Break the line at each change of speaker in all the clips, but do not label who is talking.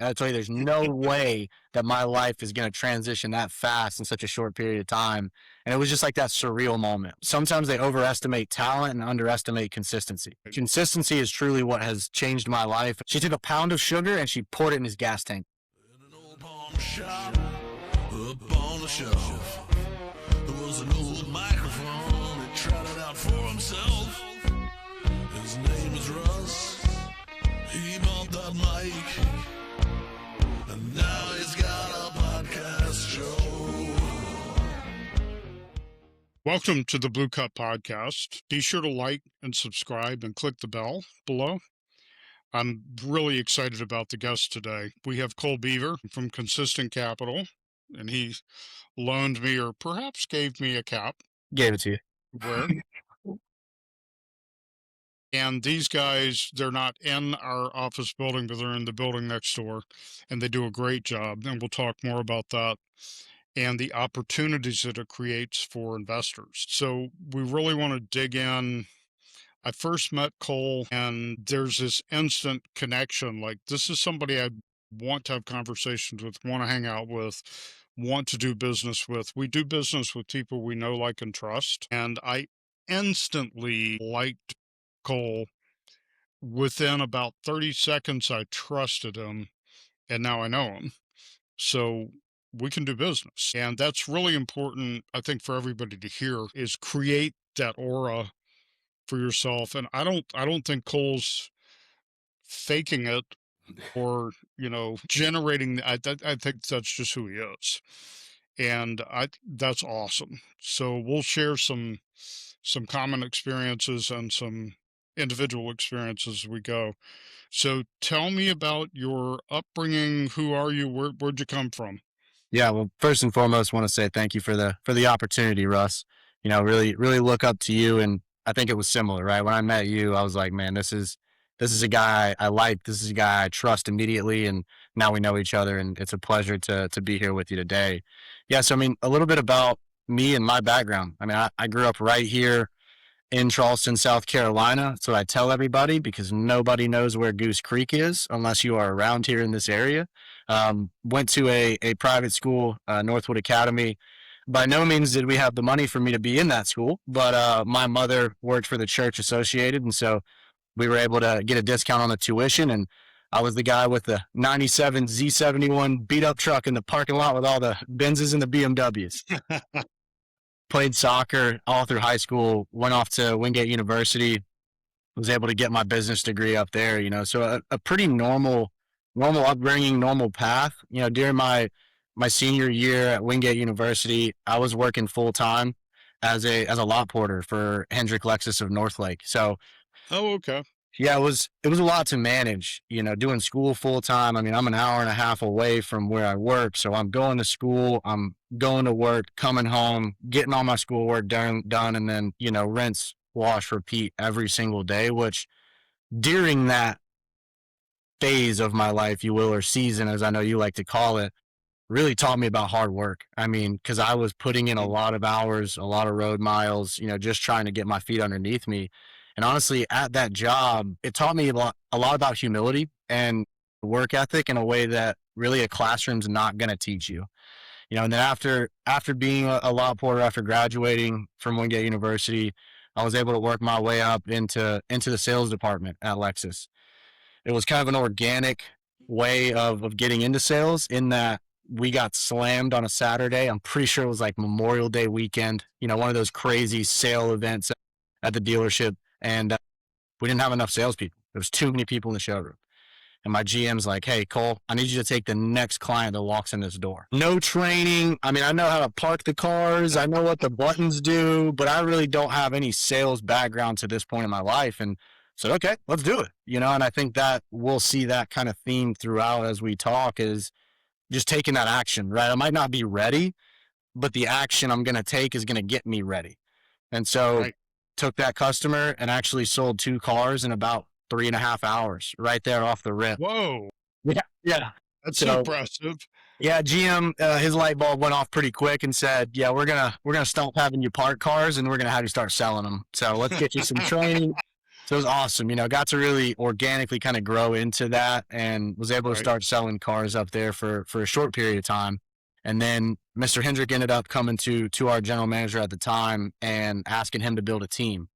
And I tell you, there's no way that my life is going to transition that fast in such a short period of time. And it was just like that surreal moment. Sometimes they overestimate talent and underestimate consistency. Consistency is truly what has changed my life. She took a pound of sugar and she poured it in his gas tank.
In an old pawn shop, up on the shelf, there was an old microphone. He tried it out for himself. His name is Russ. He bought that mic, and now he's got a podcast show.
Welcome to the Blue Cup Podcast. Be sure to like and subscribe and click the bell below. I'm really excited about the guest today. We have Cole Beaver from Consistent Capital, and he loaned me, or perhaps gave me, a cap.
Gave it to you.
Where? And these guys, they're not in our office building, but they're in the building next door, and they do a great job. And we'll talk more about that and the opportunities that it creates for investors. So we really want to dig in. I first met Cole, and there's this instant connection. Like, this is somebody I want to have conversations with, want to hang out with, want to do business with. We do business with people we know, like, and trust. And I instantly liked Cole. Within about 30 seconds, I trusted him, and now I know him. So we can do business. And that's really important, I think, for everybody to hear, is create that aura for yourself. And I don't think Cole's faking it or, generating. I think that's just who he is. And that's awesome. So we'll share some common experiences and some individual experiences as we go. So tell me about your upbringing. Who are you? Where'd you come from?
Yeah, well, first and foremost, want to say thank you for the opportunity, Russ. Really look up to you, and I think it was similar, right? When I met you, I was like, man, this is a guy I like. This is a guy I trust immediately, and now we know each other, and it's a pleasure to be here with you today. Yeah, so a little bit about me and my background. I grew up right here in Charleston, South Carolina. That's what I tell everybody, because nobody knows where Goose Creek is unless you are around here in this area. Went to a private school, Northwood Academy. By no means did we have the money for me to be in that school, but my mother worked for the church associated, and so we were able to get a discount on the tuition, and I was the guy with the 97 Z71 beat up truck in the parking lot with all the Benzes and the BMWs. Played soccer all through high school, went off to Wingate University, was able to get my business degree up there, so a pretty normal upbringing, normal path. During my senior year at Wingate University, I was working full time as a lot porter for Hendrick Lexus of Northlake. So,
oh, okay.
Yeah, it was a lot to manage, doing school full time. I'm an hour and a half away from where I work. So I'm going to school, I'm going to work, coming home, getting all my schoolwork done, and then, rinse, wash, repeat every single day, which during that phase of my life, you will, or season, as I know you like to call it, really taught me about hard work. Because I was putting in a lot of hours, a lot of road miles, just trying to get my feet underneath me. And honestly, at that job, it taught me a lot about humility and work ethic in a way that really a classroom's not going to teach you. And then after being a lot porter, after graduating from Wingate University, I was able to work my way up into the sales department at Lexus. It was kind of an organic way of getting into sales, in that we got slammed on a Saturday. I'm pretty sure it was like Memorial Day weekend, one of those crazy sale events at the dealership. And we didn't have enough salespeople. There was too many people in the showroom. And my GM's like, hey, Cole, I need you to take the next client that walks in this door. No training. I know how to park the cars. I know what the buttons do, but I really don't have any sales background to this point in my life. And said, okay, let's do it. And I think that we'll see that kind of theme throughout as we talk, is just taking that action, right? I might not be ready, but the action I'm going to take is going to get me ready. And so took that customer and actually sold 2 cars in about 3.5 hours right there off the rip.
Whoa.
Yeah.
That's impressive.
Yeah. GM, his light bulb went off pretty quick and said, yeah, we're going to stop having you park cars, and we're going to have you start selling them. So let's get you some training. So it was awesome. Got to really organically kind of grow into that and was able to
Right.
start selling cars up there for a short period of time. And then Mr. Hendrick ended up coming to our general manager at the time and asking him to build a team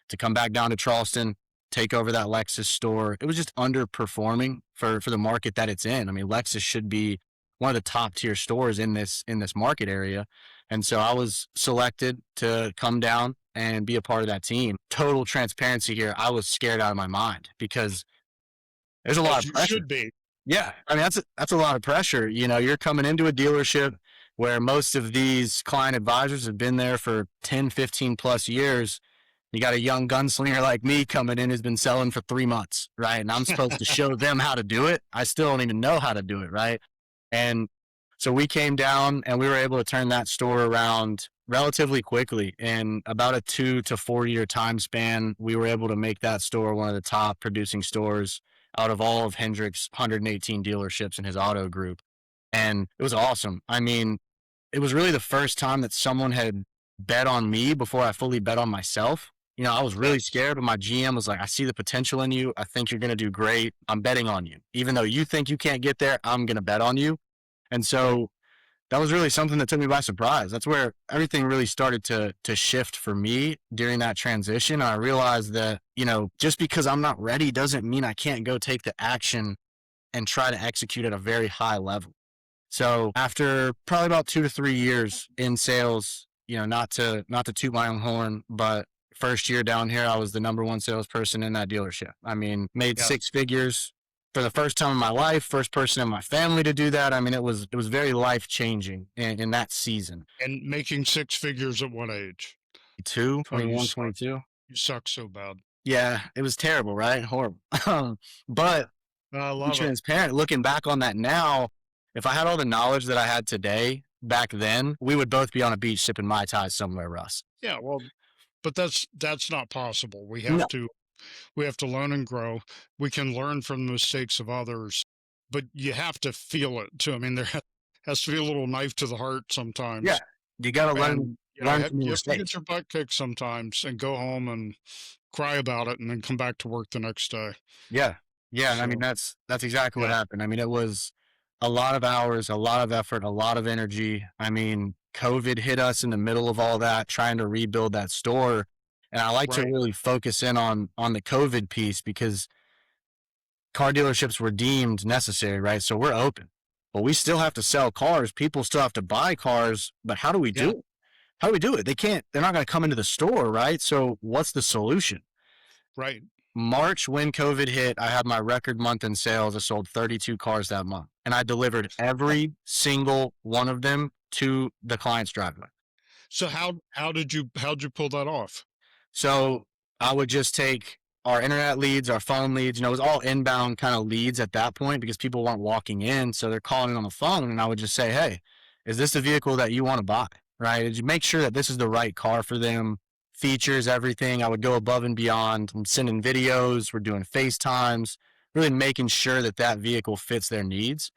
to come back down to Charleston, take over that Lexus store. It was just underperforming for the market that it's in. I mean, Lexus should be one of the top tier stores in this market area. And so I was selected to come down and be a part of that team. Total transparency here. I was scared out of my mind because there's a lot
As
of
you
pressure.
should be.
Yeah. I mean, that's a lot of pressure. You're coming into a dealership where most of these client advisors have been there for 10, 15 plus years. You got a young gunslinger like me coming in who's been selling for 3 months, right? And I'm supposed to show them how to do it. I still don't even know how to do it, right? And so we came down and we were able to turn that store around relatively quickly. In about a 2 to 4 year time span, we were able to make that store one of the top producing stores out of all of Hendrick's 118 dealerships in his auto group. And it was awesome. I mean, it was really the first time that someone had bet on me before I fully bet on myself. I was really
Yes.
scared, but my GM was like, I see the potential in you. I think you're going to do great. I'm betting on you. Even though you think you can't get there, I'm going to bet on you. And
Right.
so that was really something that took me by surprise. That's where everything really started to shift for me during that transition. I realized that, just because I'm not ready doesn't mean I can't go take the action and try to execute at a very high level. So after probably about 2 to 3 years in sales, not to toot my own horn, but first year down here, I was the number one salesperson in that dealership. I mean, made
Yes.
6 figures for the first time in my life, first person in my family to do that. I mean, it was very life changing in that season.
And making six figures at what age?
Two,
Oh, you
21,
suck.
22.
You suck so bad.
Yeah, it was terrible, right? Horrible. But
I
to be
love it.
transparent, looking back on that now, if I had all the knowledge that I had today back then, we would both be on a beach sipping Mai Tais somewhere, Russ.
Yeah, well, but that's not possible.
No.
We have to learn and grow. We can learn from the mistakes of others, but you have to feel it too. I mean, there has to be a little knife to the heart
Yeah.
sometimes.
You got to
And
learn from your
you have to get
mistakes.
your butt kicked sometimes and go home and cry about it and then come back to work the next day.
Yeah. Yeah. And I mean,
So,
that's exactly what
yeah,
happened. I mean, it was a lot of hours, a lot of effort, a lot of energy. I mean, COVID hit us in the middle of all that, trying to rebuild that store. And I like to
right.
really focus in on the COVID piece because car dealerships were deemed necessary, right? So we're open, but we still have to sell cars. People still have to buy cars, but how do we do
Yeah,
it? How do we do it? They're not going to come into the store, right? So what's the solution?
right.
March, when COVID hit, I had my record month in sales. I sold 32 cars that month, and I delivered every single one of them to the client's driveway.
So how'd you pull that off?
So I would just take our internet leads, our phone leads, it was all inbound kind of leads at that point because people weren't walking in. So they're calling in on the phone. And I would just say, hey, is this the vehicle that you want to buy? Right. Did you make sure that this is the right car for them? Features, everything. I would go above and beyond. I'm sending videos. We're doing FaceTimes, really making sure that that vehicle fits their needs.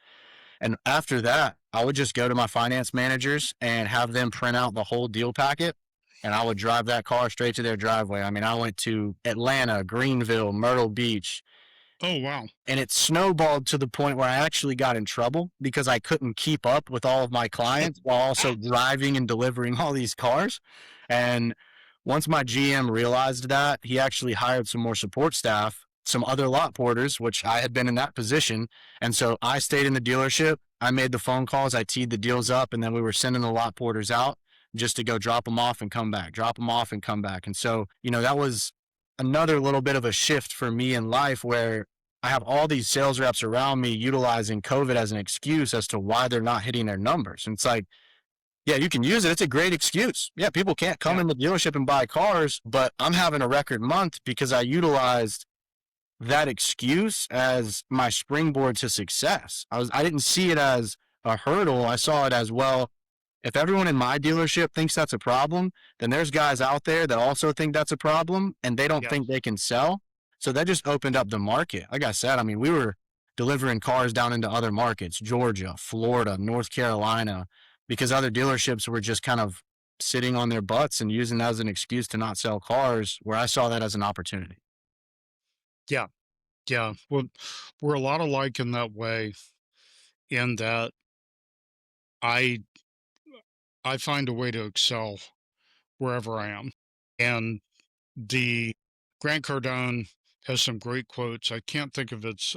And after that, I would just go to my finance managers and have them print out the whole deal packet. And I would drive that car straight to their driveway. I mean, I went to Atlanta, Greenville, Myrtle Beach,
Oh, wow.
and it snowballed to the point where I actually got in trouble because I couldn't keep up with all of my clients while also driving and delivering all these cars. And once my GM realized that, he actually hired some more support staff, some other lot porters, which I had been in that position. And so I stayed in the dealership. I made the phone calls, I teed the deals up, and then we were sending the lot porters out just to go drop them off and come back, drop them off and come back. And so, that was another little bit of a shift for me in life where I have all these sales reps around me utilizing COVID as an excuse as to why they're not hitting their numbers. And it's like, yeah, you can use it. It's a great excuse. Yeah, people can't come
Yeah,
in the dealership and buy cars, but I'm having a record month because I utilized that excuse as my springboard to success. I didn't see it as a hurdle. I saw it as, well, if everyone in my dealership thinks that's a problem, then there's guys out there that also think that's a problem and they don't think
yes.
they can sell. So that just opened up the market. Like I said, I mean, we were delivering cars down into other markets, Georgia, Florida, North Carolina, because other dealerships were just kind of sitting on their butts and using that as an excuse to not sell cars, where I saw that as an opportunity.
Yeah. Yeah. Well, we're a lot alike in that way, in that I I find a way to excel wherever I am. And the Grant Cardone has some great quotes. I can't think of its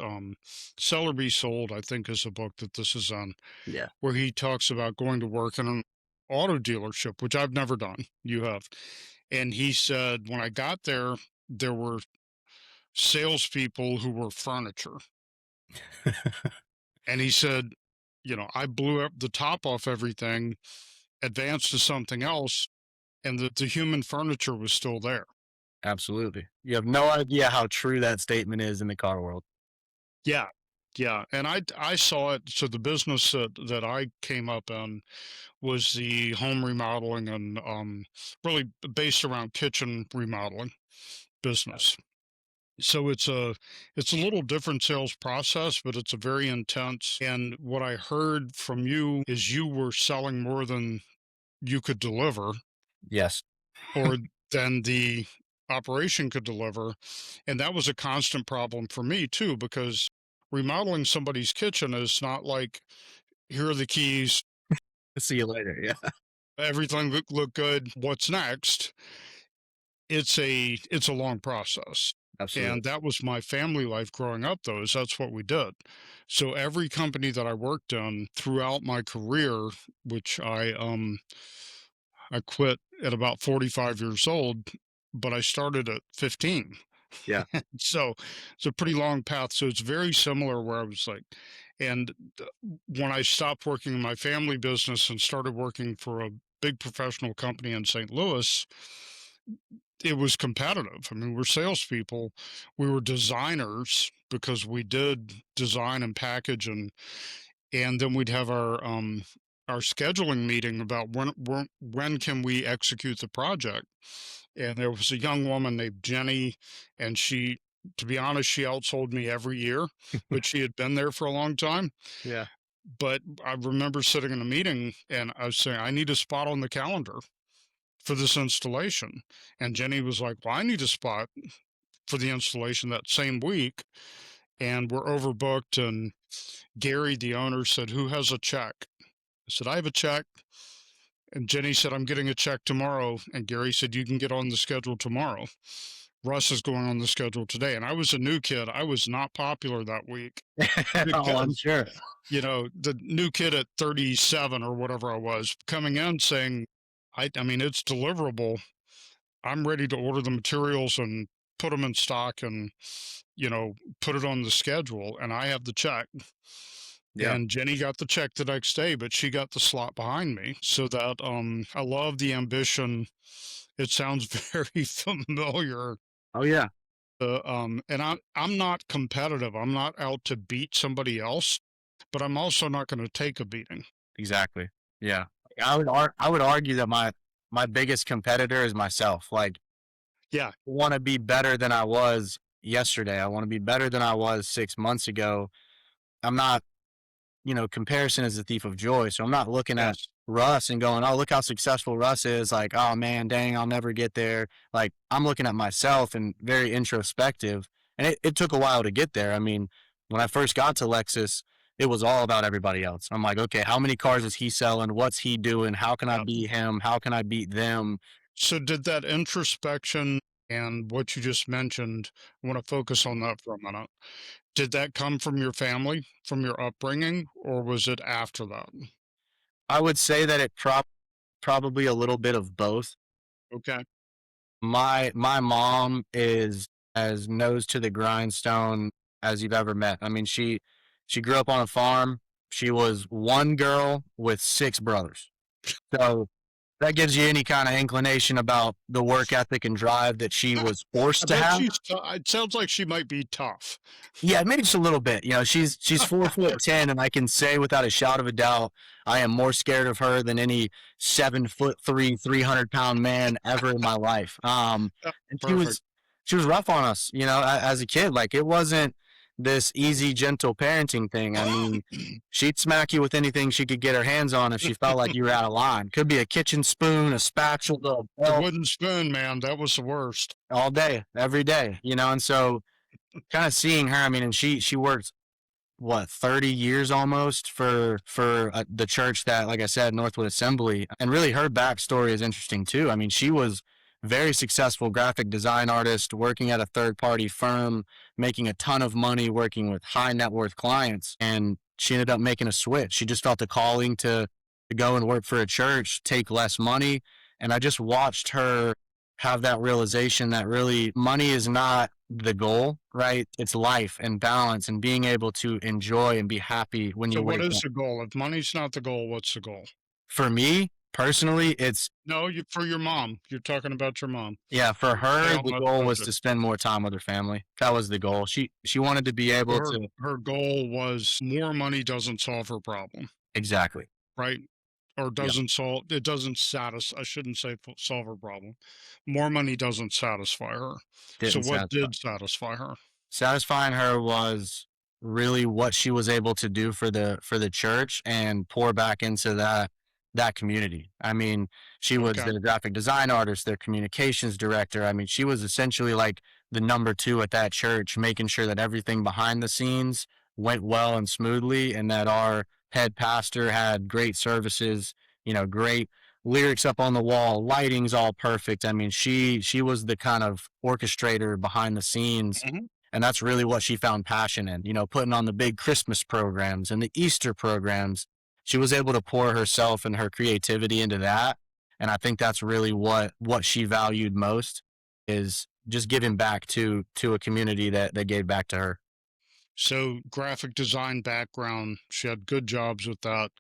Sell or Be Sold, I think is a book that this is on,
Yeah.
where he talks about going to work in an auto dealership, which I've never done. You have. And he said, when I got there, there were salespeople who were furniture. And he said, I blew up the top off everything, advanced to something else, and the human furniture was still there.
Absolutely. You have no idea how true that statement is in the car world.
Yeah. Yeah. And I saw it. So the business that I came up in was the home remodeling and really based around kitchen remodeling business. So it's a little different sales process, but it's a very intense. And what I heard from you is you were selling more than you could deliver,
Yes.
or than the operation could deliver. And that was a constant problem for me too, because remodeling somebody's kitchen is not like, here are the keys,
See you later. Yeah.
everything look good, what's next? It's a long process.
Absolutely.
And that was my family life growing up, though, is that's what we did. So every company that I worked in throughout my career, which I quit at about 45 years old, but I started at 15.
Yeah.
So it's a pretty long path. So it's very similar, where I was like, and when I stopped working in my family business and started working for a big professional company in St. Louis, it was competitive. I mean, we're salespeople. We were designers because we did design and package, and then we'd have our scheduling meeting about when can we execute the project. And there was a young woman named Jenny, and she, to be honest, she outsold me every year, but she had been there for a long time.
Yeah.
But I remember sitting in a meeting and I was saying, I need a spot on the calendar for this installation. And Jenny was like, well, I need a spot for the installation that same week. And we're overbooked. And Gary, the owner, said, who has a check? I said, I have a check. And Jenny said, I'm getting a check tomorrow. And Gary said, you can get on the schedule tomorrow. Russ is going on the schedule today. And I was a new kid. I was not popular that week
Oh, I'm
because,
sure.
the new kid at 37 or whatever I was coming in saying, I mean, it's deliverable. I'm ready to order the materials and put them in stock and, put it on the schedule. And I have the check.
Yeah.
And Jenny got the check the next day, but she got the slot behind me. So that I love the ambition. It sounds very familiar.
Oh, yeah.
And I'm not competitive. I'm not out to beat somebody else, but I'm also not going to take a beating.
Exactly. Yeah. I would argue that my biggest competitor is myself. Like,
Yeah,
I want to be better than I was yesterday. I want to be better than I was 6 months ago. I'm not, comparison is the thief of joy. So I'm not looking at
yes,
Russ and going, oh, look how successful Russ is. Like, oh man, dang, I'll never get there. Like, I'm looking at myself and very introspective. And it took a while to get there. I mean, when I first got to Lexus, it was all about everybody else. I'm like, okay, how many cars is he selling? What's he doing? How can I
yeah.
beat him? How can I beat them?
So did that introspection and what you just mentioned, I want to focus on that for a minute. Did that come from your family, from your upbringing, or was it after that?
I would say that probably a little bit of both.
Okay.
My mom is as nose to the grindstone as you've ever met. I mean, she grew up on a farm. She was one girl with six brothers. So that gives you any kind of inclination about the work ethic and drive that she was
I
forced to
bet
have.
it sounds like she might be tough.
Yeah, maybe just a little bit. She's 4'10", and I can say without a shadow of a doubt, I am more scared of her than any 7'3", 300-pound man ever in my life. And
Perfect.
she was rough on us, as a kid. Like, it wasn't this easy, gentle parenting thing. I mean, she'd smack you with anything she could get her hands on if she felt like you were out of line. Could be a kitchen spoon, a spatula, a
The
belt,
wooden spoon, man, that was the worst.
all day, every day. And so kind of seeing her, I mean, and she worked what 30 years almost for the church that, like I said, Northwood Assembly, and really her backstory is interesting too. I mean, she was very successful graphic design artist working at a third party firm, making a ton of money working with high net worth clients, and she ended up making a switch. She just felt a calling to go and work for a church, take less money, and I just watched her have that realization that really money is not the goal, right? It's life and balance and being able to enjoy and be happy when
So
you
what
wake
is
up.
the goal? If money's not the goal, what's the goal?
For me personally, it's
No, for your mom. You're talking about your mom.
yeah, for
Stay
her,
on
the
that
goal was
subject.
to spend more time with her family. That was the goal. She wanted to be
So
able to
her goal was more money doesn't solve her problem,
exactly.
right? Or
Yeah.
doesn't satisfy, I shouldn't say solve her problem. More money doesn't satisfy her. So
Didn't
what
satisfy.
did satisfy her?
Satisfying her was really what she was able to do for the church and pour back into that community. I mean, she was
Okay.
the graphic design artist, their communications director. I mean, she was essentially like the number two at that church, making sure that everything behind the scenes went well and smoothly, and that our head pastor had great services, great lyrics up on the wall, lighting's all perfect. I mean, she was the kind of orchestrator behind the scenes,
Mhm.
and that's really what she found passion in, putting on the big Christmas programs and the Easter programs. She was able to pour herself and her creativity into that. And I think that's really what she valued most is just giving back to a community that gave back to her.
So graphic design background, she had good jobs with that,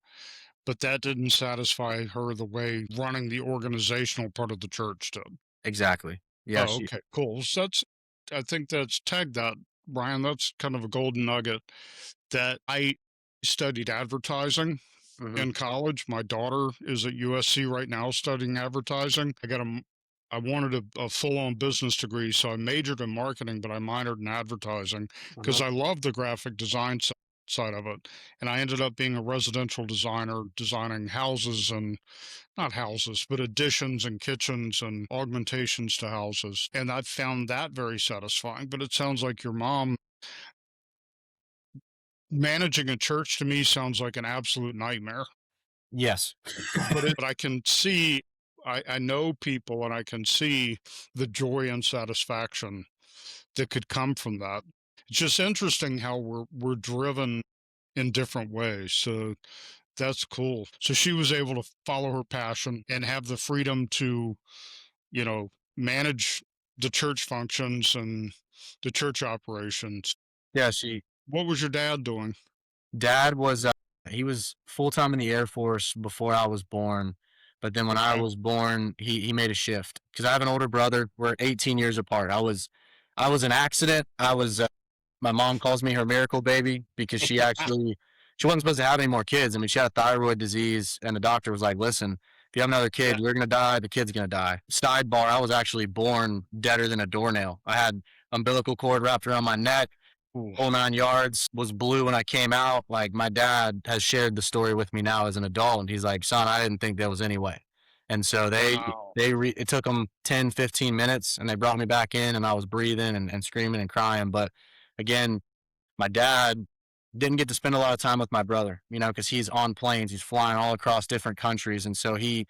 but that didn't satisfy her the way running the organizational part of the church did.
Exactly. Yeah,
Oh,
she
okay, cool. So I think that's tag that, Brian. That's kind of a golden nugget that I studied advertising
mhm.
in college. My daughter is at USC right now studying advertising. I wanted a full-on business degree, so I majored in marketing, but I minored in advertising because
Mhm.
I love the graphic design side of it. And I ended up being a residential designer, designing houses and not houses, but additions and kitchens and augmentations to houses. And I found that very satisfying. But it sounds like your mom managing a church to me sounds like an absolute nightmare.
Yes.
But I can see, I know people and I can see the joy and satisfaction that could come from that. It's just interesting how we're driven in different ways. So that's cool. So she was able to follow her passion and have the freedom to, manage the church functions and the church operations.
Yeah, she
What was your dad doing?
dad was he was full time in the Air Force before I was born, but then when I
Okay.
was born, he made a shift because I have an older brother. We're 18 years apart. I was an accident. I was my mom calls me her miracle baby because she wasn't supposed to have any more kids. I mean, she had a thyroid disease, and the doctor was like, "Listen, if you have another
Yeah.
kid, you're gonna die. The kid's gonna die." Sidebar: I was actually born deader than a doornail. I had umbilical cord wrapped around my neck,
Ooh,
whole 9 yards. Was blue when I came out. Like my dad has shared the story with me now as an adult, and he's like, "Son, I didn't think there was any way." And so
wow.
it took them 10, 15 minutes, and they brought me back in, and I was breathing and screaming and crying. But again, my dad didn't get to spend a lot of time with my brother, because he's on planes, he's flying all across different countries, and so he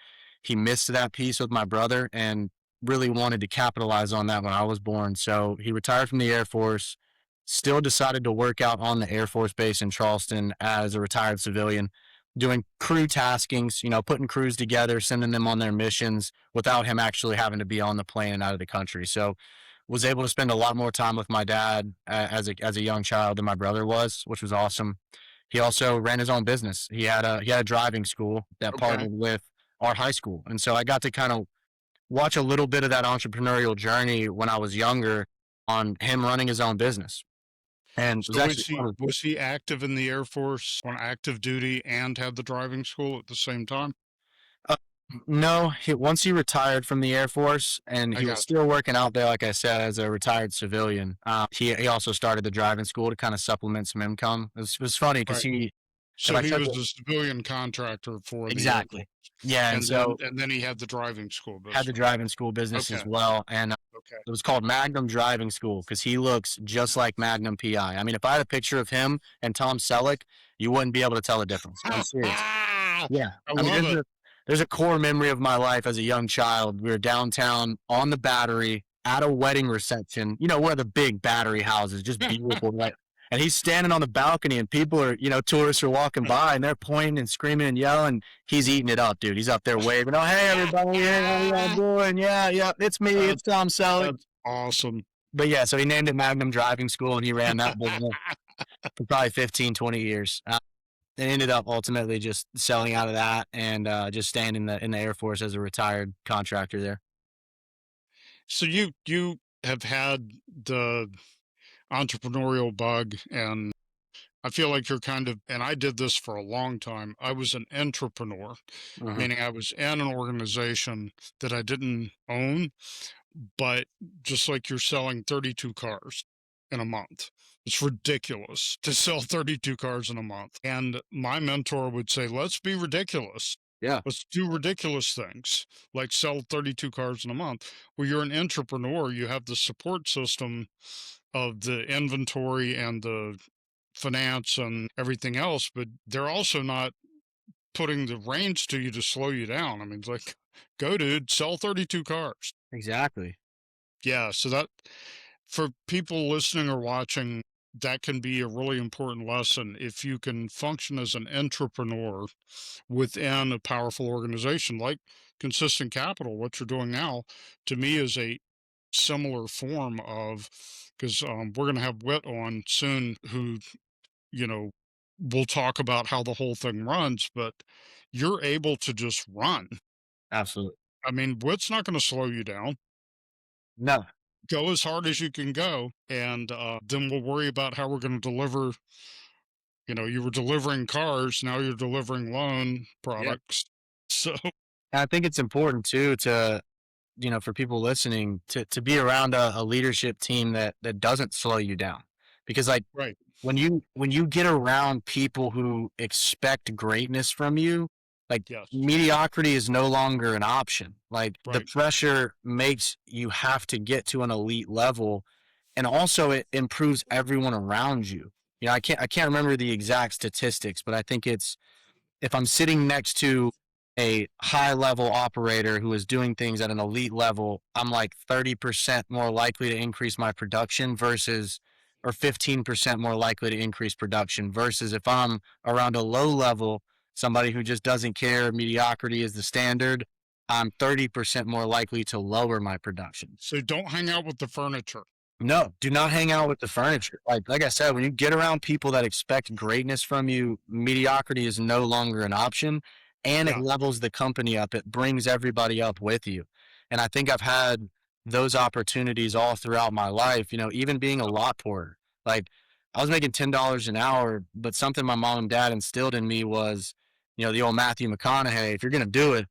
missed that piece with my brother and really wanted to capitalize on that when I was born. So he retired from the Air Force, still decided to work out on the Air Force base in Charleston as a retired civilian, doing crew taskings, putting crews together, sending them on their missions without him actually having to be on the plane and out of the country. So was able to spend a lot more time with my dad as a young child than my brother was, which was awesome. He also ran his own business. He had a driving school that
Okay.
partnered with our high school, and so I got to kind of watch a little bit of that entrepreneurial journey when I was younger on him running his own business, and it was
So
actually fun.
was he active in the Air Force on active duty and had the driving school at the same time?
Uh, no, once he retired from the Air Force, and
I
he was
got you.
still working out there, like I said, as a retired civilian. He also started the driving school to kind of supplement some income. It was funny because
Right.
If
So
I
he
took
was
it
a civilian contractor for the Air Force,
exactly. Yeah, and so
and then he had the driving school
had the
business.
driving school business
Okay,
as well, and
okay.
it was called Magnum Driving School because he looks just like Magnum PI. I mean, if I had a picture of him and Tom Selleck, you wouldn't be able to tell the difference. I'm serious.
I
Yeah. I mean,
love it.
there's a core memory of my life as a young child. We were downtown on the Battery at a wedding reception, you know, one of the big Battery houses, just beautiful, right? And he's standing on the balcony, and people are, you know, tourists are walking by, and they're pointing and screaming and yelling. He's eating it up, dude. He's up there waving. Oh, hey, everybody. Hey, how y'all doing? Yeah, yeah. It's me. It's
That's,
Tom Selleck.
that's awesome.
But yeah, so he named it Magnum Driving School, and he ran that business for probably 15, 20 years. And ended up ultimately just selling out of that and just staying in the Air Force as a retired contractor there.
So you have had the entrepreneurial bug, and I feel like you're kind of, and I did this for a long time. I was an entrepreneur,
Mhm.
meaning I was in an organization that I didn't own, but just like you're selling 32 cars in a month. It's ridiculous to sell 32 cars in a month. And my mentor would say, let's be ridiculous.
Yeah,
Let's do ridiculous things like sell 32 cars in a month. Well, you're an entrepreneur, you have the support system of the inventory and the finance and everything else, but they're also not putting the reins to you to slow you down. I mean, it's like, go, dude, sell 32 cars.
exactly.
Yeah. So that for people listening or watching, that can be a really important lesson. If you can function as an entrepreneur within a powerful organization like Consistent Capital, what you're doing now, to me is a similar form of, because we're going to have Wit on soon, who, you know, will talk about how the whole thing runs, but you're able to just run.
Absolutely.
I mean, Wit's not going to slow you down.
No.
Go as hard as you can go, and then we'll worry about how we're going to deliver. You know, you were delivering cars, now you're delivering loan
Yeah.
products. So,
And I think it's important too to, you know, for people listening to be around a leadership team that doesn't slow you down. Because like
right,
when you get around people who expect greatness from you, like
yes,
mediocrity is no longer an option. Like the
right,
pressure makes you have to get to an elite level, and also it improves everyone around you. You know, I can't remember the exact statistics, but I think it's if I'm sitting next to a high level operator who is doing things at an elite level, I'm like 30% more likely to increase my production versus, or 15% more likely to increase production versus if I'm around a low level, somebody who just doesn't care, mediocrity is the standard, I'm 30% more likely to lower my production.
so don't hang out with the furniture.
No, do not hang out with the furniture. Like I said, when you get around people that expect greatness from you, mediocrity is no longer an option, and it
Yeah,
levels the company up. It brings everybody up with you. And I think I've had those opportunities all throughout my life, you know, even being a lot porter. Like I was making $10 an hour, but something my mom and dad instilled in me was, you know, the old Matthew McConaughey, if you're going to do it,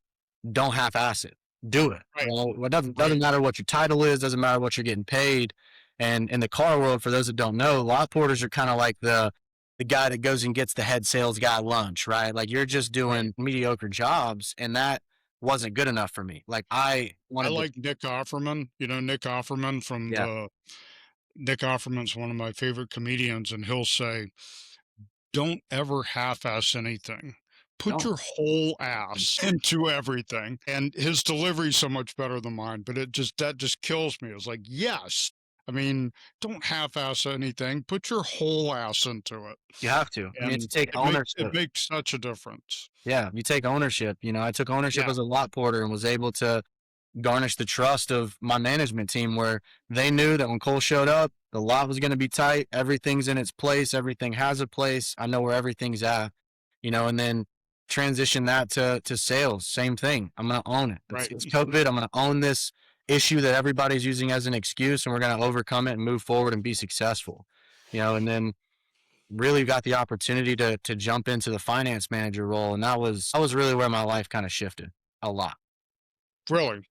don't half-ass it. Do it.
right,
Well, it doesn't
right.
doesn't matter what your title is, doesn't matter what you're getting paid. And in the car world, for those that don't know, lot porters are kind of like the guy that goes and gets the head sales guy lunch, right? Like you're just
Right.
doing mediocre jobs, and that wasn't good enough for me. Like I
I
wanted to,
like Nick Offerman. You know, Nick Offerman from
yeah,
the Nick Offerman's one of my favorite comedians, and he'll say, don't ever half-ass anything. Put
no,
your whole ass into everything. And his delivery is so much better than mine, but that just kills me. It's like, yes. I mean, don't half-ass anything. Put your whole ass into it.
you have to. I mean, to
And
take
it
ownership.
makes such a difference.
Yeah, you take ownership. You know, I took ownership
Yeah,
as a lot porter and was able to garnish the trust of my management team where they knew that when Cole showed up, the lot was going to be tight. Everything's in its place. Everything has a place. I know where everything's at, you know, and then transition that to sales. Same thing. I'm going to own it. It's,
right.
it's COVID. I'm going to own this issue that everybody's using as an excuse, and we're going to overcome it and move forward and be successful, you know, and then really got the opportunity to jump into the finance manager role. And that was really where my life kind of shifted a lot.
Really.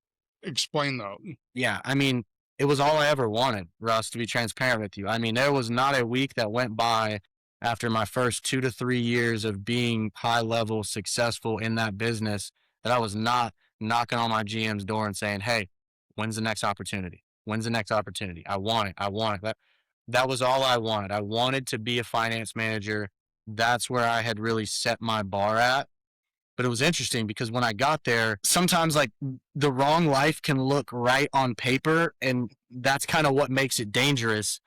Explain that.
Yeah, I mean, it was all I ever wanted, Russ, to be transparent with you. I mean, there was not a week that went by after my first 2 to 3 years of being high level successful in that business that I was not knocking on my GM's door and saying, "Hey, when's the next opportunity? When's the next opportunity? I want it. I want it." That was all I wanted. I wanted to be a finance manager. That's where I had really set my bar at. But it was interesting because when I got there, sometimes like the wrong life can look right on paper, and that's kind of what makes it dangerous.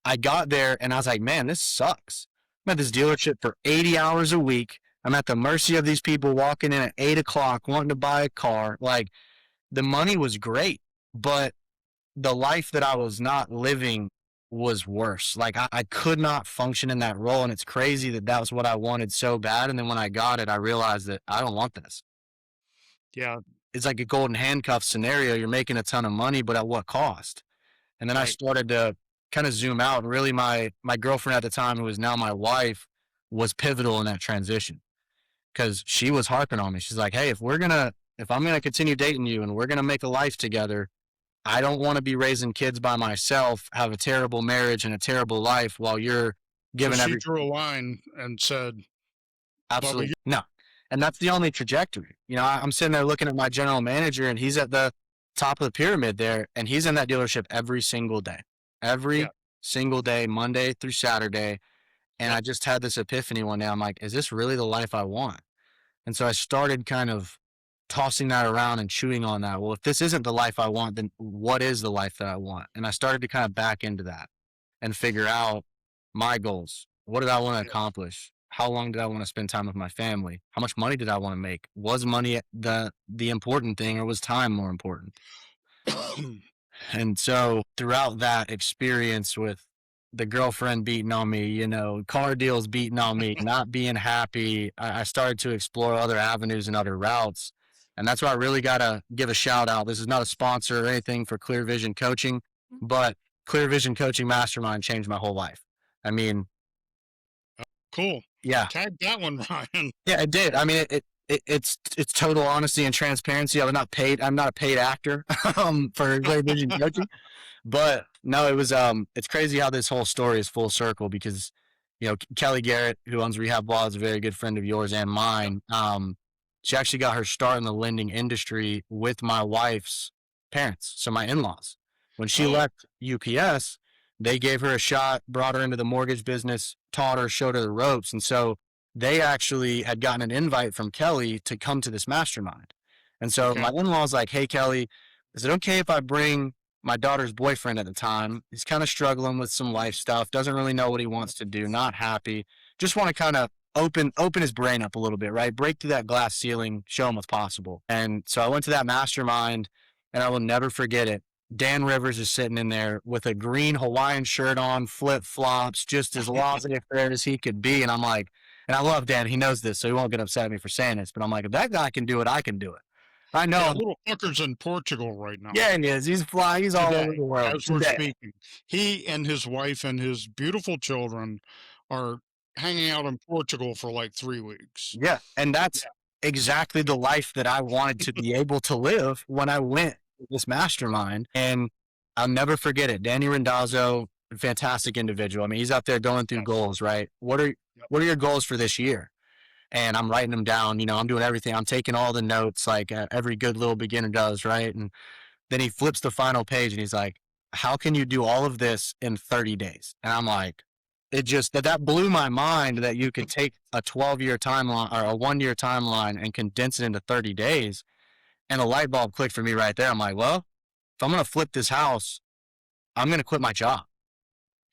I got there and I was like, man, this sucks. I'm at this dealership for 80 hours a week. I'm at the mercy of these people walking in at 8 o'clock wanting to buy a car. Like, the money was great, but the life that I was not living was worse. Like, I could not function in that role. And it's crazy that that was what I wanted so bad. And then when I got it, I realized that I don't want this.
Yeah.
It's like a golden handcuff scenario. You're making a ton of money, but at what cost? And then I
Right.
started to kind of zoom out. And really, my girlfriend at the time, who is now my wife, was pivotal in that transition because she was harping on me. She's like, "Hey, if I'm gonna continue dating you and we're gonna make a life together, I don't want to be raising kids by myself, have a terrible marriage and a terrible life while you're
So
giving
she
every
drew a line and said, Bubba,
absolutely no." And that's the only trajectory. I'm sitting there looking at my general manager, and he's at the top of the pyramid there, and he's in that dealership every
yeah,
single day, Monday through Saturday. And
yep,
I just had this epiphany one day. I'm like, is this really the life I want? And so I started kind of tossing that around and chewing on that. Well, if this isn't the life I want, then what is the life that I want? And I started to kind of back into that and figure out my goals. What did I want to
yeah.
accomplish? How long did I want to spend time with my family? How much money did I want to make? Was money the important thing, or was time more important? And so throughout that experience with the girlfriend beating on me, car deals beating on me, not being happy, I started to explore other avenues and other routes. And that's why I really got to give a shout out. This is not a sponsor or anything for Clear Vision Coaching, but Clear Vision Coaching Mastermind changed my whole life. I mean,
Cool.
yeah,
Tag that one, Ryan.
yeah, it did. I mean, it's total honesty and transparency. I'm not a paid actor for Clear Vision Coaching. But no, it's crazy how this whole story is full circle because, Kelly Garrett, who owns Rehab Law, is a very good friend of yours and mine. She actually got her start in the lending industry with my wife's parents, so my in-laws. When she
Oh,
left UPS, they gave her a shot, brought her into the mortgage business, taught her, showed her the ropes. And so they actually had gotten an invite from Kelly to come to this mastermind. And so my
okay.
in-law's like, "Hey, Kelly, is it okay if I bring my daughter's boyfriend at the time? He's kind of struggling with some life stuff, doesn't really know what he wants to do, not happy. Just want to kind of open his brain up a little bit, right? Break through that glass ceiling, show him what's possible." And so I went to that mastermind, and I will never forget it. Dan Rivers is sitting in there with a green Hawaiian shirt on, flip flops, just as laissez-faire as he could be. And I'm like, and I love Dan. He knows this, so he won't get upset at me for saying this. But I'm like, if that guy can do it, I can do it. I
Yeah,
know.
little fucker's in Portugal right now.
Yeah, he is. He's flying. He's all over
Today,
the world
as we're
today.
speaking. He and his wife and his beautiful children are hanging out in Portugal for like 3 weeks.
Yeah, and that's
Yeah.
exactly the life that I wanted to be able to live when I went to this mastermind. And I'll never forget it. Danny Rendazzo, fantastic individual. I mean, he's out there going through
Yes.
goals, right? What are
Yep.
what are your goals for this year? And I'm writing them down. I'm doing everything. I'm taking all the notes like every good little beginner does, right? And then he flips the final page and he's like, "How can you do all of this in 30 days?" And I'm like, it just that blew my mind that you could take a 12-year timeline or a 1-year timeline and condense it into 30 days. And a light bulb clicked for me right there. I'm like, well, if I'm going to flip this house, I'm going to quit my job.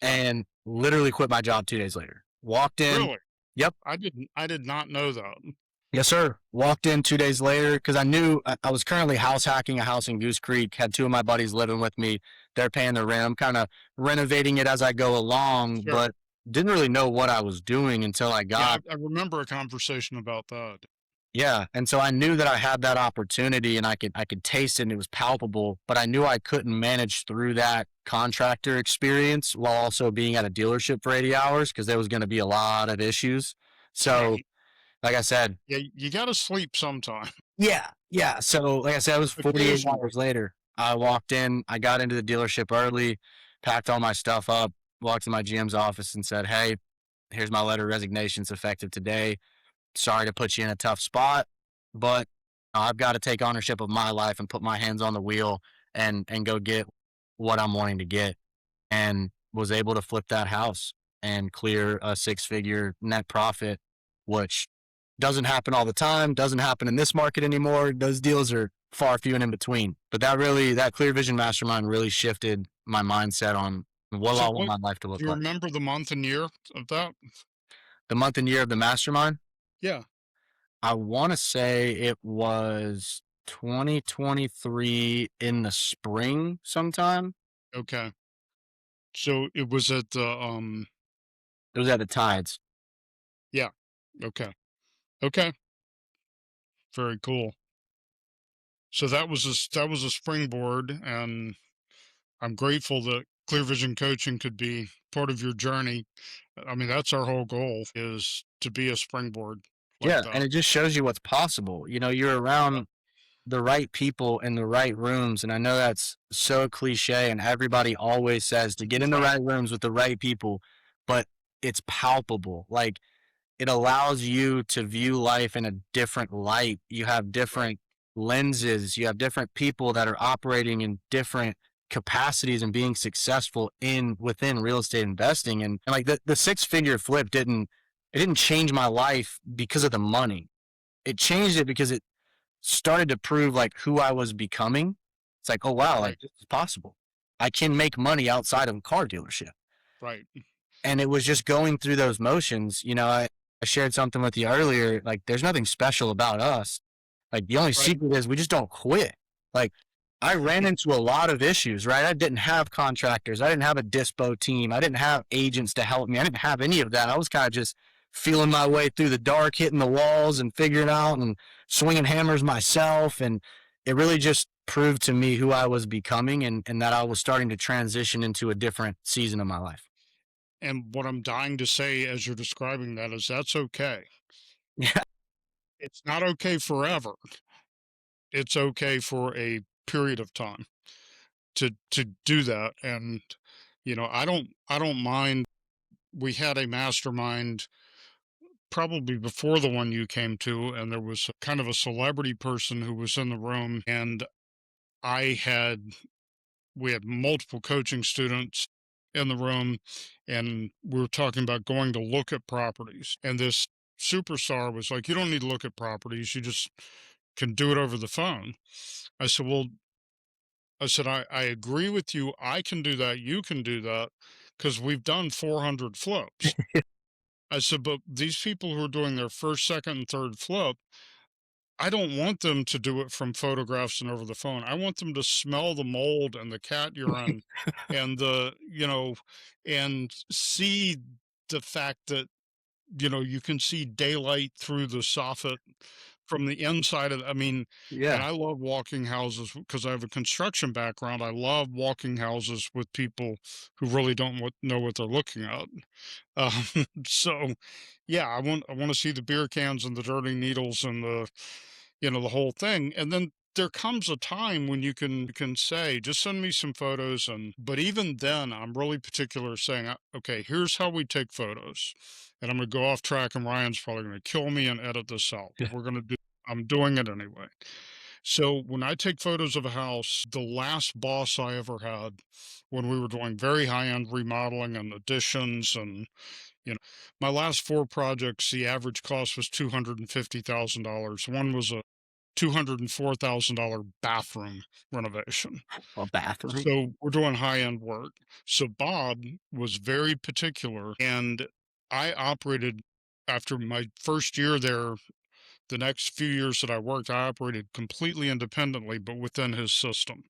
Yeah.
And literally quit my job 2 days later. Walked in.
Really?
Yep.
I did not know that.
Yes, sir. Walked in 2 days later because I knew I was currently house hacking a house in Goose Creek. Had two of my buddies living with me. They're paying the rent. I'm kind of renovating it as I go along,
Sure.
but didn't really know what I was doing until I
Yeah,
got.
I remember a conversation about that.
Yeah. And so I knew that I had that opportunity and I could taste it and it was palpable, but I knew I couldn't manage through that contractor experience while also being at a dealership for 80 hours because there was going to be a lot of issues. So,
Right.
like I said,
Yeah, you gotta sleep sometime.
yeah, yeah. So, like I said, it was 48
Occasionally.
hours later. I walked in, I got into the dealership early, packed all my stuff up, walked to my GM's office and said, "Hey, Here's my letter of resignation. It's effective today. Sorry to put you in a tough spot, but I've got to take ownership of my life and put my hands on the wheel and go get what I'm wanting to get. And was able to flip that house and clear a 6-figure net profit, which doesn't happen all the time, doesn't happen in this market anymore. Those deals are far few and in between. But that clear vision mastermind really shifted my mindset on what
So
I want
what
my life to
do
look
you
like.
remember the month and year of that?
The month and year of the mastermind,
Yeah.
I want to say it was 2023 in the spring sometime.
Okay. So it was at the
It was at the Tides.
yeah. Okay. Okay. Very cool. So that was a springboard, and I'm grateful that clear vision coaching could be part of your journey. I mean, that's our whole goal is to be a springboard like
Yeah, and
that.
it just shows you what's possible. You know, you're
Yeah.
around the right people in the right rooms, and I know that's so cliche, and everybody always says to get in the
Right.
right rooms with the right people, but it's palpable. Like, it allows you to view life in a different light. You have
Right.
different lenses, you have different people that are operating in different capacities and being successful in within real estate investing. And like the 6-figure flip didn't change my life because of the money. It changed it because it started to prove like who I was becoming. It's like, oh wow,
Right.
like this is possible. I can make money outside of a car dealership.
Right.
And it was just going through those motions. I shared something with you earlier. Like, there's nothing special about us. Like, the only
Right.
secret is we just don't quit. Like, I ran into a lot of issues, right? I didn't have contractors. I didn't have a dispo team. I didn't have agents to help me. I didn't have any of that. I was kind of just feeling my way through the dark, hitting the walls and figuring out and swinging hammers myself. And it really just proved to me who I was becoming and that I was starting to transition into a different season of my life.
And what I'm dying to say as you're describing that is that's okay.
Yeah.
It's not okay forever. It's okay for a period of time to do that. And I don't mind. We had a mastermind probably before the one you came to, and there was kind of a celebrity person who was in the room, and I had we had multiple coaching students in the room, and we were talking about going to look at properties. And this superstar was like, "You don't need to look at properties, you just can do it over the phone." I said, "Well," I said, I agree with you. I can do that. You can do that because we've done 400 flips. I said, but these people who are doing their first, second, and third flip, I don't want them to do it from photographs and over the phone. I want them to smell the mold and the cat urine and and see the fact that, you can see daylight through the soffit from the inside of, I mean, and
Yeah.
I love walking houses because I have a construction background. I love walking houses with people who really don't know what they're looking at. So, yeah, I want to see the beer cans and the dirty needles and the whole thing. And then there comes a time when you can say, just send me some photos. And but even then, I'm really particular saying, okay, here's how we take photos. And I'm going to go off track, and Ryan's probably going to kill me and edit this out. But we're going to do. I'm doing it anyway. So when I take photos of a house, the last boss I ever had, when we were doing very high end remodeling and additions and you know, my last 4 projects, the average cost was $250,000. One was a $204,000 bathroom renovation.
A bathroom.
So we're doing high-end work. So Bob was very particular, and I operated after my first year there, the next few years that I worked, I operated completely independently, but within his system.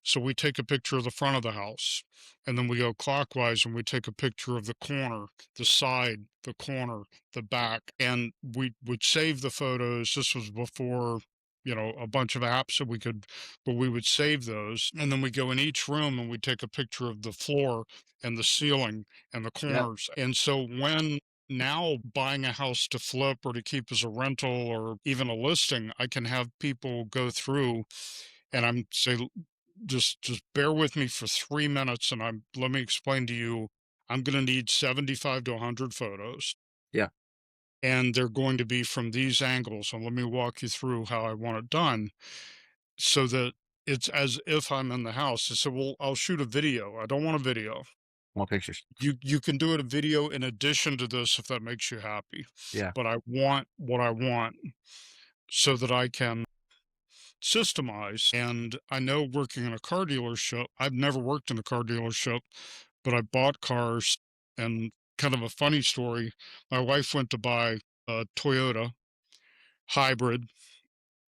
So we take a picture of the front of the house, and then we go clockwise and we take a picture of the corner, the side, the corner, the back, and we would save the photos. This was before, a bunch of apps that we could, but we would save those. And then we go in each room and we take a picture of the floor and the ceiling and the
Yeah.
corners. And so when now buying a house to flip or to keep as a rental or even a listing, I can have people go through and I'm say, just bear with me for 3 minutes and let me explain to you. I'm going to need 75 to 100 photos,
Yeah.
and they're going to be from these angles. And let me walk you through how I want it done so that it's as if I'm in the house. I said, well, I'll shoot a video. I don't want a video.
More pictures.
You can do it a video in addition to this if that makes you happy.
Yeah.
But I want what I want so that I can systemize. And I know working in a car dealership, I've never worked in a car dealership, but I bought cars. And kind of a funny story, my wife went to buy a Toyota hybrid.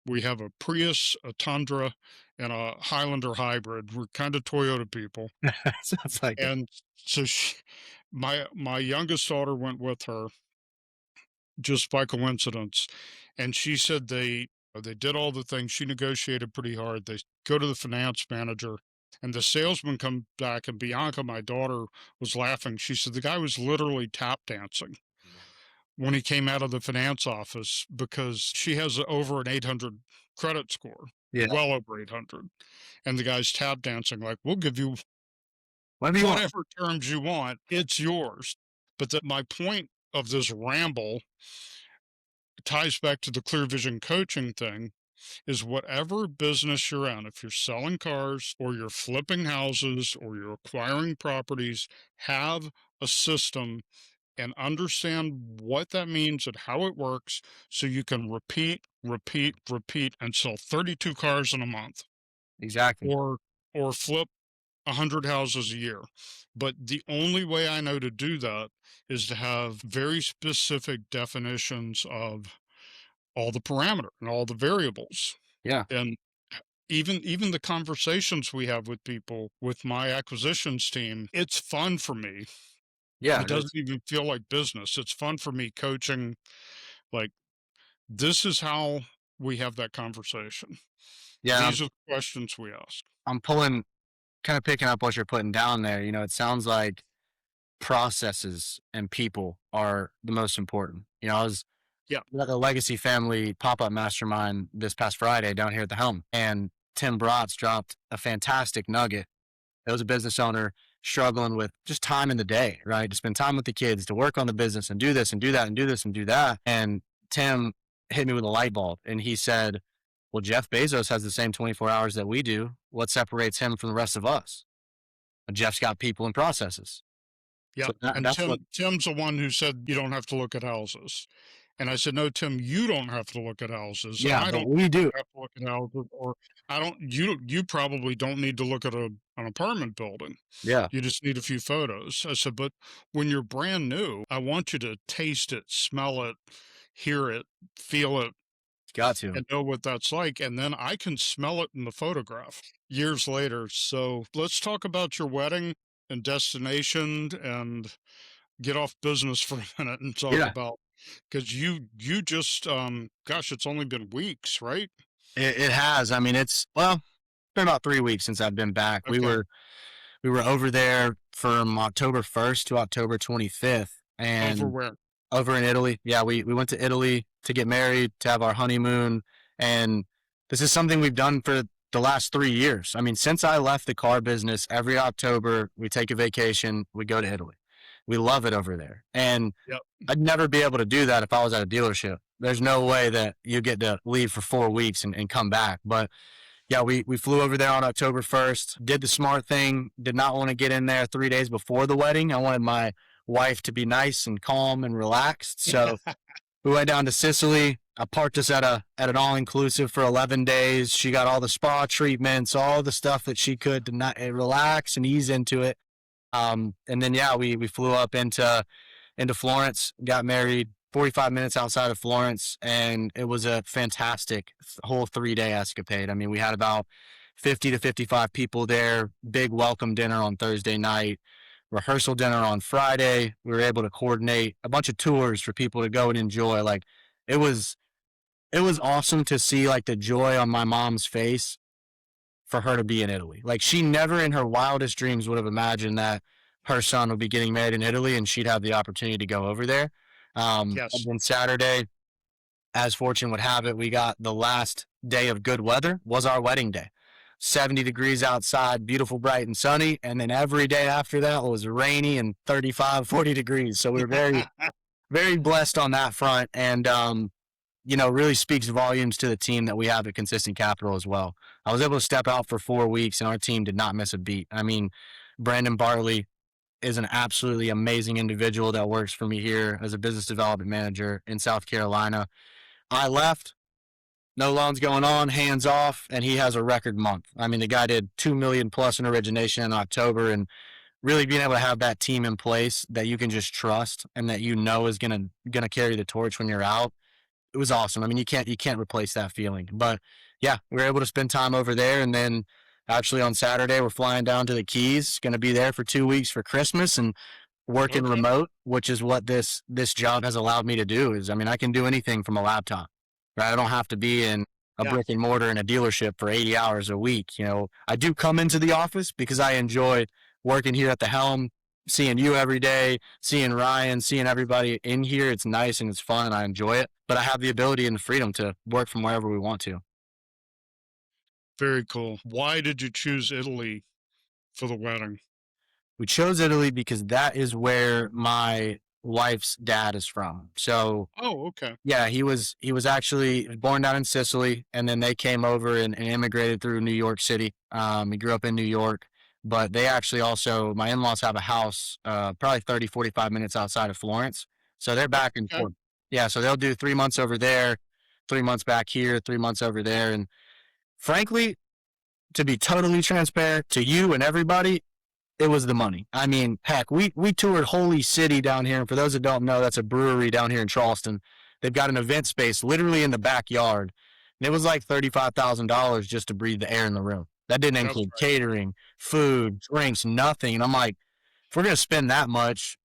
We have a Prius, a Tundra, and a Highlander hybrid. We're kind of Toyota people.
Sounds like it.
And so my youngest daughter went with her just by coincidence, and she said they did all the things. She negotiated pretty hard. They go to the finance manager, and the salesman come back, and Bianca, my daughter, was laughing. She said the guy was literally tap dancing when he came out of the finance office because she has over an 800 credit score,
Yeah.
well over 800. And the guy's tap dancing like, we'll give you
Whatever you want.
whatever terms you want, it's yours. But that my point of this ramble ties back to the clear vision coaching thing is whatever business you're in, if you're selling cars or you're flipping houses or you're acquiring properties, have a system and understand what that means and how it works so you can repeat, repeat, repeat and sell 32 cars in a month
Exactly.
or flip 100 houses a year. But the only way I know to do that is to have very specific definitions of all the parameter and all the variables.
Yeah.
And even the conversations we have with people with my acquisitions team, it's fun for me.
Yeah.
It doesn't even feel like business. It's fun for me coaching. Like, this is how we have that conversation.
Yeah.
These are the questions we ask.
I'm pulling, kind of picking up what you're putting down there. You know, it sounds like processes and people are the most important. You know, I was
Yeah.
at a legacy family pop-up mastermind this past Friday down here at the Helm, and Tim Bratz dropped a fantastic nugget. It was a business owner struggling with just time in the day, right? To spend time with the kids, to work on the business and do this and do that and do this and do that. And Tim hit me with a light bulb and he said, well, Jeff Bezos has the same 24 hours that we do. What separates him from the rest of us? Jeff's got people and processes.
Yeah.
So
and
that's what,
Tim's the one who said you don't have to look at houses. And I said, no, Tim, you don't have to look at houses.
yeah,
I
but
don't
we do.
have to look at houses, or I don't, you probably don't need to look at an apartment building.
Yeah,
You just need a few photos. I said, but when you're brand new, I want you to taste it, smell it, hear it, feel it,
got to.
and know what that's like. And then I can smell it in the photograph years later. So let's talk about your wedding and destination and get off business for a minute and talk
Yeah,
about, because you just gosh, it's only been weeks, right?
it has. I mean, it's been about 3 weeks since I've been back.
Okay.
We were over there from October 1st to October 25th,
Over
and
where?
over in Italy. Yeah, we went to Italy to get married, to have our honeymoon, and this is something we've done for the last 3 years. I mean, since I left the car business, every October we take a vacation, we go to Italy. We love it over there, and
Yep.
I'd never be able to do that if I was at a dealership. There's no way that you get to leave for 4 weeks and come back. But yeah, we flew over there on October 1st, did the smart thing, did not want to get in there 3 days before the wedding. I wanted my wife to be nice and calm and relaxed. So we went down to Sicily. I parked us at an all-inclusive for 11 days. She got all the spa treatments, all the stuff that she could to not relax and ease into it. And then, yeah, we flew up into Florence, got married 45 minutes outside of Florence, and it was a fantastic whole 3-day escapade. I mean, we had about 50 to 55 people there, big welcome dinner on Thursday night, rehearsal dinner on Friday. We were able to coordinate a bunch of tours for people to go and enjoy. Like, it was awesome to see like the joy on my mom's face for her to be in Italy. Like, she never in her wildest dreams would have imagined that her son would be getting married in Italy and she'd have the opportunity to go over there. And
Yes.
then Saturday, as fortune would have it, we got the last day of good weather was our wedding day. 70 degrees outside, beautiful, bright, and sunny. And then every day after that was rainy and 35, 40 degrees. So we were very, very blessed on that front. And, really speaks volumes to the team that we have at Consistent Capital as well. I was able to step out for 4 weeks and our team did not miss a beat. I mean, Brandon Bartley is an absolutely amazing individual that works for me here as a business development manager in South Carolina. I left, no loans going on, hands off, and he has a record month. I mean, the guy did 2 million plus in origination in October, and really being able to have that team in place that you can just trust and that is gonna carry the torch when you're out. It was awesome. I mean, you can't replace that feeling. But yeah, we were able to spend time over there, and then actually on Saturday we're flying down to the Keys. Going to be there for 2 weeks for Christmas and working
Okay.
remote, which is what this job has allowed me to do. Is I mean, I can do anything from a laptop. Right? I don't have to be in a
Yeah.
brick and mortar in a dealership for 80 hours a week. I do come into the office because I enjoy working here at the helm, seeing you every day, seeing Ryan, seeing everybody in here. It's nice and it's fun and I enjoy it. But I have the ability and the freedom to work from wherever we want to.
Very cool. Why did you choose Italy for the wedding?
We chose Italy because that is where my wife's dad is from. So
Oh, okay.
yeah, he was actually born down in Sicily, and then they came over and immigrated through New York City. He grew up in New York, but they actually also my in-laws have a house probably 30, 45 minutes outside of Florence. So they're
Oh,
back and
okay.
forth. Yeah, so they'll do 3 months over there, 3 months back here, 3 months over there. And frankly, to be totally transparent to you and everybody, it was the money. I mean, heck, we toured Holy City down here, and for those that don't know, that's a brewery down here in Charleston. They've got an event space literally in the backyard, and it was like $35,000 just to breathe the air in the room. That didn't
That's
include
right.
catering, food, drinks, nothing. And I'm like, if we're gonna spend that much,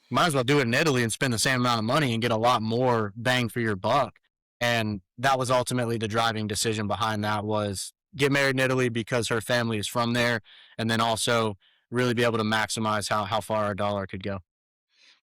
might as well do it in Italy and spend the same amount of money and get a lot more bang for your buck. And that was ultimately the driving decision behind that was get married in Italy because her family is from there, and then also really be able to maximize how far our dollar could go.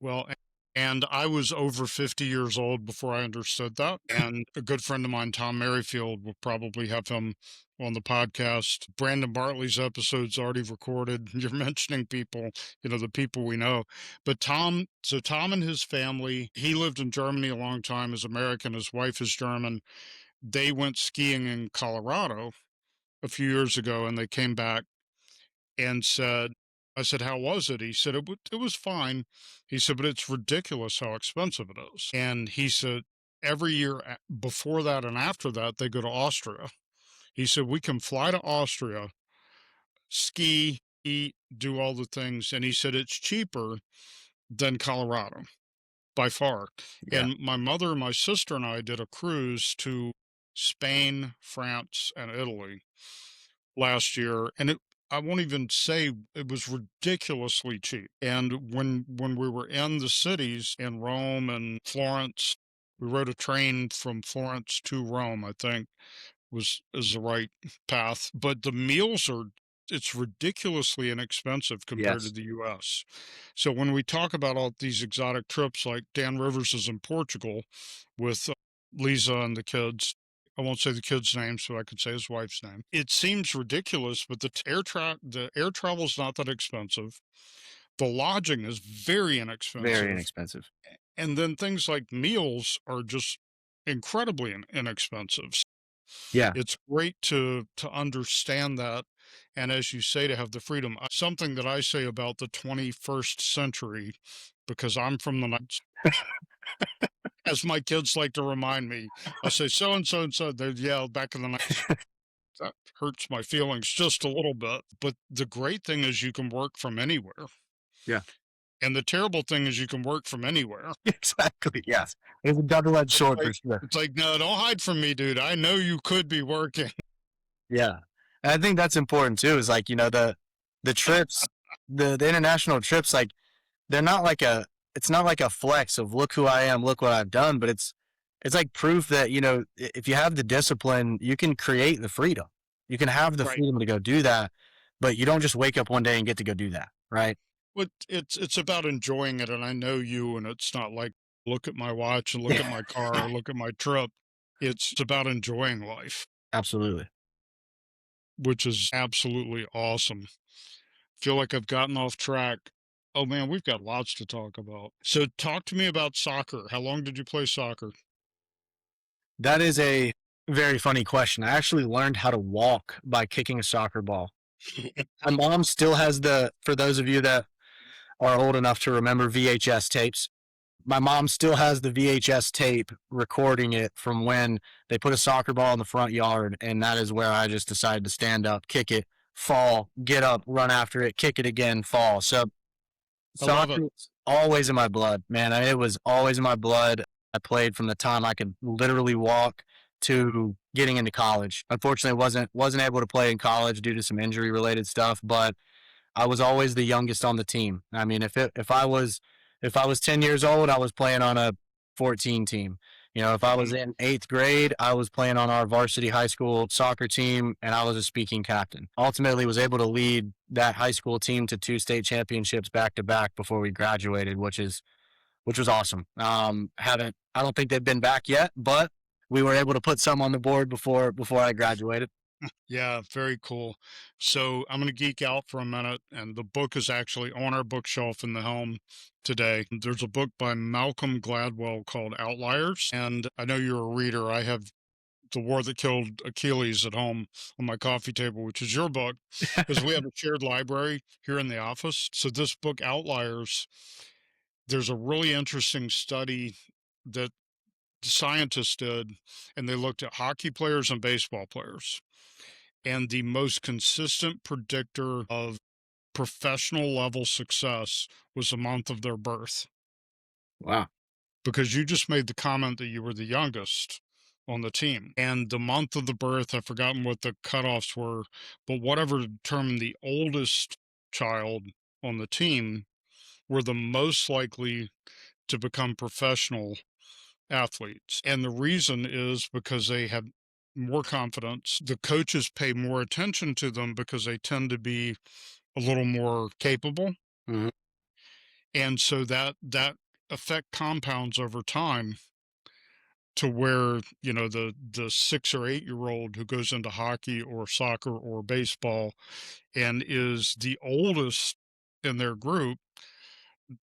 Well, and I was over 50 years old before I understood that. And a good friend of mine, Tom Merrifield, will probably have him on the podcast. Brandon Bartley's episode's already recorded. You're mentioning people, the people we know. But Tom and his family, he lived in Germany a long time as American. His wife is German. They went skiing in Colorado a few years ago and they came back and said, I said, how was it? He said, it was fine. He said, but it's ridiculous how expensive it is. And he said, every year before that and after that, they go to Austria. He said, we can fly to Austria, ski, eat, do all the things. And he said, it's cheaper than Colorado by far.
Yeah.
And my mother, my sister, and I did a cruise to Spain, France, and Italy last year, and I won't even say it was ridiculously cheap. And when we were in the cities in Rome and Florence, we rode a train from Florence to Rome, I think was is the right path. But the meals are it's ridiculously inexpensive compared to
Yes.
the US. So when we talk about all these exotic trips, like Dan Rivers is in Portugal with Lisa and the kids. I won't say the kid's name, so I could say his wife's name. It seems ridiculous, but the air travel is not that expensive. The lodging is very
Very
inexpensive,
inexpensive.
and then things like meals are just incredibly inexpensive.
Yeah.
It's great to understand that, and as you say, to have the freedom. Something that I say about the 21st century, because I'm from the as my kids like to remind me, I'll say so and so and so. They yelled back in the night. That hurts my feelings just a little bit. But the great thing is you can work from anywhere.
Yeah.
And the terrible thing is you can work from anywhere.
Exactly. Yes. It's a double-edged
It's
sword for
like
sure.
it's like, no, don't hide from me, dude. I know you could be working.
Yeah. And I think that's important too, is like, the trips, the international trips, like they're not like it's not like a flex of look who I am, look what I've done, but it's like proof that, if you have the discipline, you can create the freedom. You can have the
Right.
freedom to go do that, but you don't just wake up one day and get to go do that. Right.
But it's about enjoying it, and I know you, and it's not like look at my watch and look
Yeah.
at my car or look at my trip. It's about enjoying life.
Absolutely.
which is absolutely awesome. Feel like I've gotten off track. Oh man, we've got lots to talk about. So talk to me about soccer. How long did you play soccer?
That is a very funny question. I actually learned how to walk by kicking a soccer ball. My mom still has for those of you that are old enough to remember VHS tapes, my mom still has the VHS tape recording it from when they put a soccer ball in the front yard. And that is where I just decided to stand up, kick it, fall, get up, run after it, kick it again, fall. So
I love it.
soccer was always in my blood, man. It was always in my blood. I played from the time I could literally walk to getting into college. Unfortunately, wasn't able to play in college due to some injury related stuff, but I was always the youngest on the team. I mean, if I was 10 years old, I was playing on a 14 team. You know, if I was in 8th grade, I was playing on our varsity high school soccer team and I was a speaking captain. Ultimately was able to lead that high school team to 2 state championships back to back before we graduated, which was awesome. I don't think they've been back yet, but we were able to put some on the board before I graduated.
Yeah, very cool. So I'm going to geek out for a minute, and the book is actually on our bookshelf in the home today. There's a book by Malcolm Gladwell called Outliers, and I know you're a reader. I have The War That Killed Achilles at home on my coffee table, which is your book, because we have a shared library here in the office. So this book, Outliers, there's a really interesting study that scientists did, and they looked at hockey players and baseball players. And the most consistent predictor of professional level success was the month of their birth.
Wow.
Because you just made the comment that you were the youngest on the team. And the month of the birth, I've forgotten what the cutoffs were, but whatever determined the oldest child on the team were the most likely to become professional athletes. And the reason is because they have more confidence. The coaches pay more attention to them because they tend to be a little more capable.
Mhm.
And so that effect compounds over time to where, you know, the 6 or 8 year old who goes into hockey or soccer or baseball and is the oldest in their group,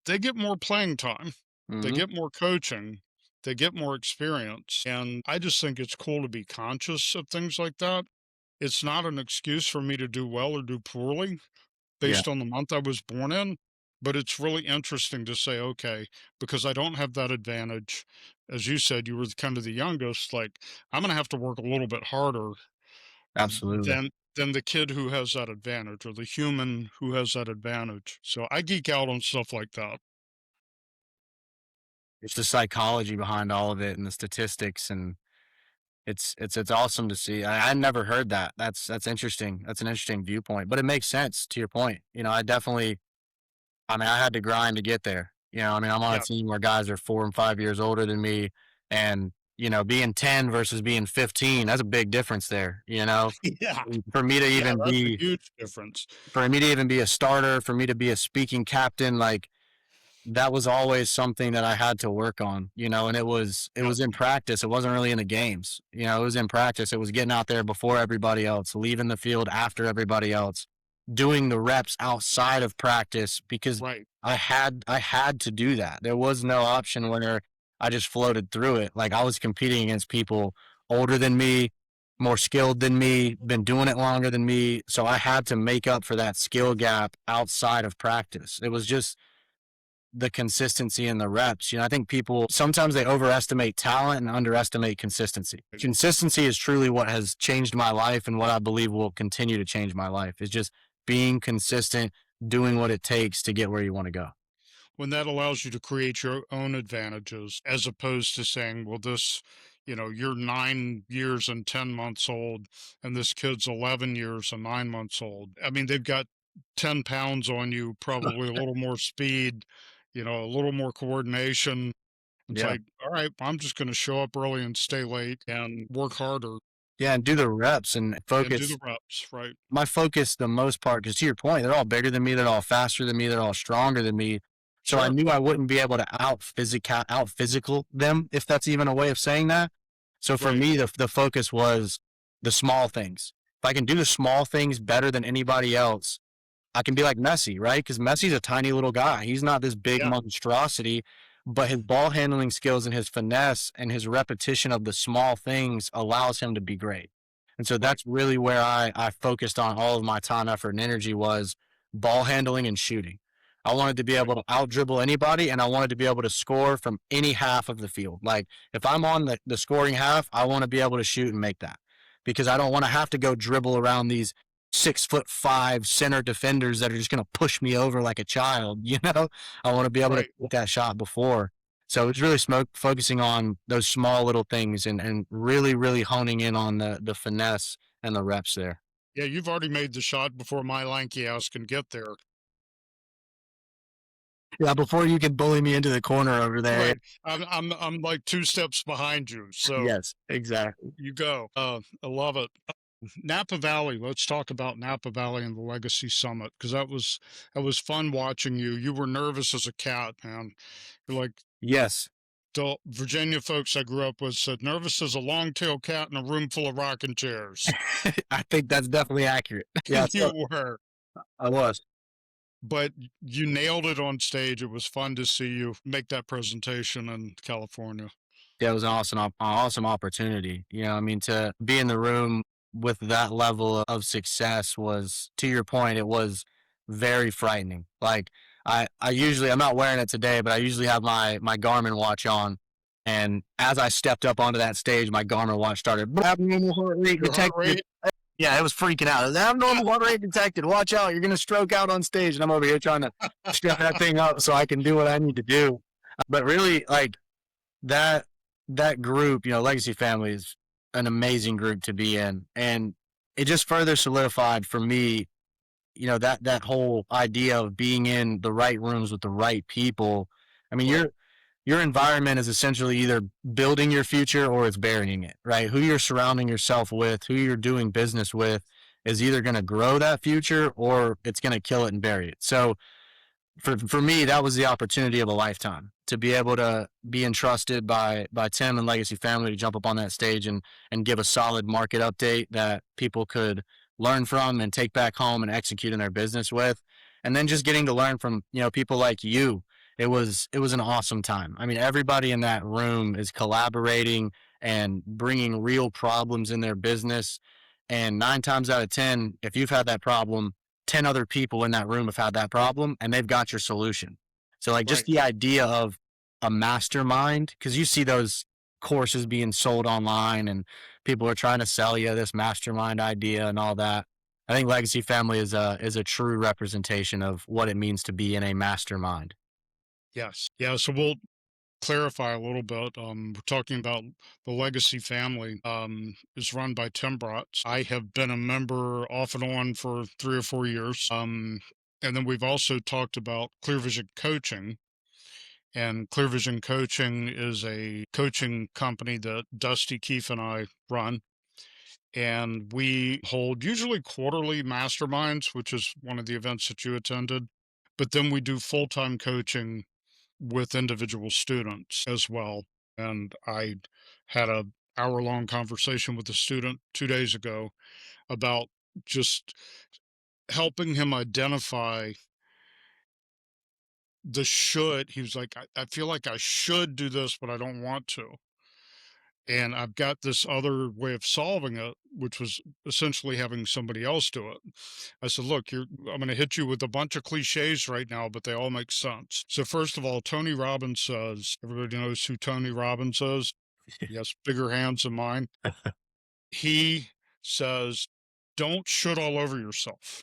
they get more playing time. They
Mhm.
get more coaching. They get more experience. And I just think it's cool to be conscious of things like that. It's not an excuse for me to do well or do poorly
Yeah,
based on the month I was born in, but it's really interesting to say, okay, because I don't have that advantage. As you said, you were kind of the youngest, like I'm going to have to work a little bit harder
absolutely.
than the kid who has that advantage or the human who has that advantage. So I geek out on stuff like that.
It's the psychology behind all of it and the statistics, and it's awesome to see. I never heard that. That's interesting. That's an interesting viewpoint, but it makes sense to your point. You know, I mean, I had to grind to get there. You know, I mean, I'm on a
Yeah.
team where guys are 4 and 5 years older than me, and you know, being 10 versus being 15, that's a big difference there. You know,
Yeah.
for me to
Yeah.
even
That's a
be
huge difference.
a starter, for me to be a speaking captain, like that was always something that I had to work on, you know, and it
Yep.
was in practice. It wasn't really in the games. You know, it was in practice. It was getting out there before everybody else, leaving the field after everybody else, doing the reps outside of practice because
Right.
I had to do that. There was no option where I just floated through it. Like I was competing against people older than me, more skilled than me, been doing it longer than me. So I had to make up for that skill gap outside of practice. It was just the consistency and the reps. You know, I think people sometimes they overestimate talent and underestimate consistency. Consistency is truly what has changed my life and what I believe will continue to change my life is just being consistent, doing what it takes to get where you want to go.
When that allows you to create your own advantages as opposed to saying, well, this, you know, you're 9 years and 10 months old, and this kid's 11 years and 9 months old. I mean, they've got 10 pounds on you, probably a little more speed, you know, a little more coordination. It's
Yeah.
like, all right, I'm just going to show up early and stay late and work harder
Yeah. And do the reps and
and do the
focus.
reps, right?
My focus, the most part, because to your point, they're all bigger than me. They're all faster than me. They're all stronger than me. So I
Sure.
knew I wouldn't be able to out physical them, if that's even a way of saying that. So for
Right.
me, the focus was the small things. if I can do the small things better than anybody else, I can be like Messi, right? Because Messi's a tiny little guy. He's not this big
Yeah,
monstrosity, but his ball handling skills and his finesse and his repetition of the small things allows him to be great. And so
right,
that's really where I focused on all of my time, effort, and energy was ball handling and shooting. I wanted to be
right,
able to out dribble anybody, and I wanted to be able to score from any half of the field. Like if I'm on the scoring half, I want to be able to shoot and make that because I don't want to have to go dribble around these 6'5" center defenders that are just going to push me over like a child. I want to be able to
right.
get that shot before. So it's really focusing on those small little things and really, really honing in on the finesse and the reps there.
Yeah, you've already made the shot before my lanky ass can get there.
Yeah, before you can bully me into the corner over there.
Right. I'm like 2 steps behind you, so
Yes, exactly.
you go. I love it. Napa Valley, let's talk about Napa Valley and the Legacy Summit because that was fun watching you. You were nervous as a cat, man. You're like
Yes,
the Virginia folks I grew up with said, nervous as a long-tailed cat in a room full of rocking chairs.
I think that's definitely accurate. Yeah,
You
so
were,
I was.
but you nailed it on stage. It was fun to see you make that presentation in California.
Yeah, it was an awesome opportunity. I mean, to be in the room with that level of success was, to your point, it was very frightening. Like I'm not wearing it today, but I usually have my Garmin watch on. And as I stepped up onto that stage, my Garmin watch started abnormal heart rate
Your heart
detected.
rate?
Yeah, it was freaking out. It was abnormal heart rate detected. Watch out, you're gonna stroke out on stage. And I'm over here trying to strap that thing up so I can do what I need to do. But really, like that that group, Legacy Family is an amazing group to be in, and it just further solidified for me, that whole idea of being in the right rooms with the right people. I mean,
Right.
your environment is essentially either building your future or it's burying it, right? Who you're surrounding yourself with, who you're doing business with, is either going to grow that future or it's going to kill it and bury it. So for me, that was the opportunity of a lifetime to be able to be entrusted by Tim and Legacy Family to jump up on that stage and give a solid market update that people could learn from and take back home and execute in their business with. And then just getting to learn from, people like you. It was an awesome time. I mean, everybody in that room is collaborating and bringing real problems in their business. And 9 times out of 10, if you've had that problem, 10 other people in that room have had that problem and they've got your solution. So, like, just
Right.
the idea of a mastermind, because you see those courses being sold online and people are trying to sell you this mastermind idea and all that. I think Legacy Family is a true representation of what it means to be in a mastermind.
Yes. Yeah. So we'll clarify a little bit. We're talking about the Legacy Family. Is run by Tim Bratz. I have been a member off and on for 3 or 4 years. And then we've also talked about Clear Vision Coaching. And Clear Vision Coaching is a coaching company that Dusty Keefe and I run. And we hold usually quarterly masterminds, which is one of the events that you attended. But then we do full-time coaching with individual students as well. And I had a hour-long conversation with a student 2 days ago about just helping him identify the should. He was like, I feel like I should do this, but I don't want to. And I've got this other way of solving it, which was essentially having somebody else do it. I said, look, I'm going to hit you with a bunch of cliches right now, but they all make sense. So first of all, Tony Robbins says, everybody knows who Tony Robbins is. Yes, bigger hands than mine. He says, don't shit all over yourself.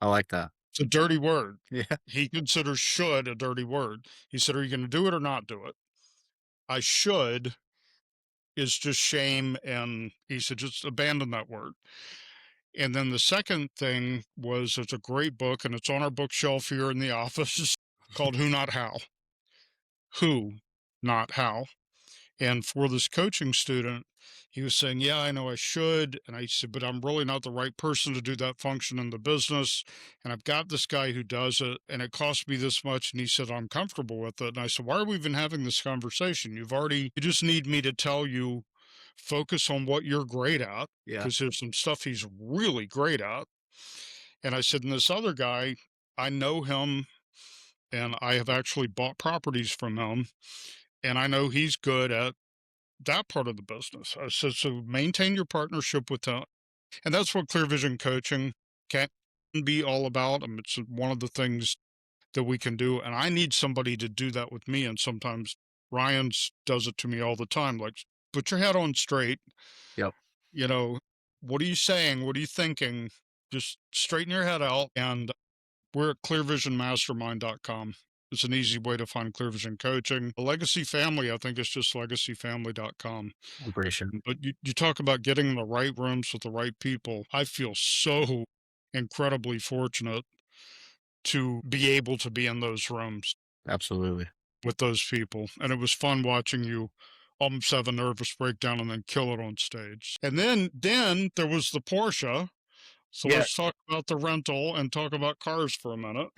I like that.
It's a dirty word.
Yeah.
He considers should a dirty word. He said, are you going to do it or not do it? I should is just shame. And he said, just abandon that word. And then the second thing was, it's a great book and it's on our bookshelf here in the office called Who Not How. Who, not how. And for this coaching student, he was saying, yeah, I know I should. And I said, but I'm really not the right person to do that function in the business. And I've got this guy who does it and it costs me this much. And he said, I'm comfortable with it. And I said, why are we even having this conversation? You just need me to tell you Focus on what you're great at,
Yeah.
because there's some stuff he's really great at. And I said, and this other guy, I know him and I have actually bought properties from him, and I know he's good at that part of the business. I said, so maintain your partnership with him. And that's what clear vision coaching can be all about. I mean, it's one of the things that we can do. And I need somebody to do that with me. And sometimes Ryan's does it to me all the time. Like, put your head on straight.
Yep.
You know, what are you saying? What are you thinking? Just straighten your head out. And we're at clearvisionmastermind.com. It's an easy way to find Clear Vision coaching. The Legacy Family, I think it's just legacyfamily.com.
I'm pretty sure.
But you talk about getting in the right rooms with the right people. I feel so incredibly fortunate to be able to be in those rooms
Absolutely.
with those people. And it was fun watching you almost have a nervous breakdown and then kill it on stage. And then there was the Porsche. So
Yeah.
let's talk about the rental and talk about cars for a minute.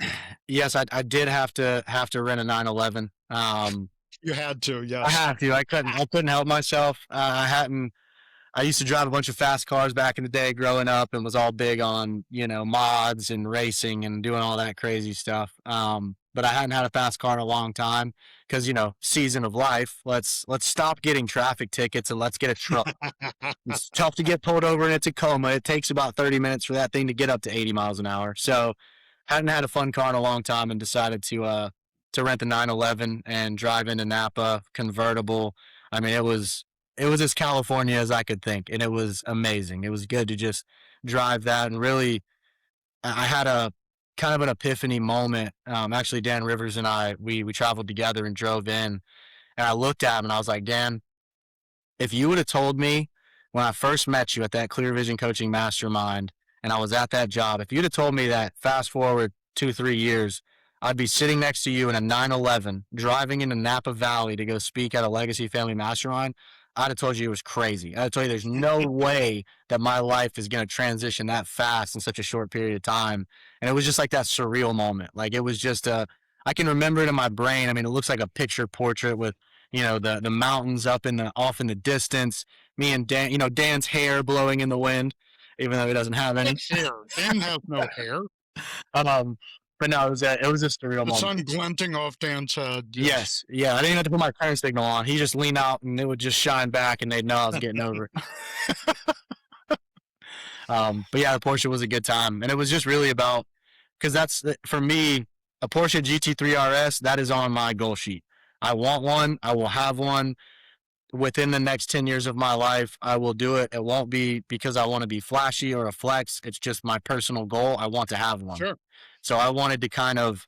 Yes, I did have to rent a 911.
You had to,
I
yes.
have to. I couldn't help myself. I hadn't. I used to drive a bunch of fast cars back in the day growing up, and was all big on, mods and racing and doing all that crazy stuff. But I hadn't had a fast car in a long time because, season of life. Let's stop getting traffic tickets and let's get a truck. It's tough to get pulled over in a Tacoma. It takes about 30 minutes for that thing to get up to 80 miles an hour. So hadn't had a fun car in a long time and decided to rent the 911 and drive into Napa convertible. I mean, it was as California as I could think, and it was amazing. It was good to just drive that, and really, I had a kind of an epiphany moment. Actually, Dan Rivers and I, we traveled together and drove in, and I looked at him and I was like, Dan, if you would have told me when I first met you at that Clear Vision Coaching Mastermind and I was at that job, if you'd have told me that fast forward 2, 3 years, I'd be sitting next to you in a 911 driving into Napa Valley to go speak at a Legacy Family Mastermind, I'd have told you it was crazy. I'd have told you there's no way that my life is going to transition that fast in such a short period of time. And it was just like that surreal moment. Like it was just I can remember it in my brain. I mean, it looks like a picture portrait with, the mountains up off in the distance, me and Dan, Dan's hair blowing in the wind, even though he doesn't have any.
Hair. Dan has no hair.
But no, it was a surreal
The
moment.
sun glinting off Dan's head.
Yes. Yeah. I didn't even have to put my turn signal on. He just leaned out and it would just shine back and they'd know I was getting over it. But yeah, the Porsche was a good time. And it was just really about, because that's, for me, a Porsche GT3 RS, that is on my goal sheet. I want one. I will have one within the next 10 years of my life. I will do it. It won't be because I want to be flashy or a flex. It's just my personal goal. I want to have one.
Sure.
So I wanted to kind of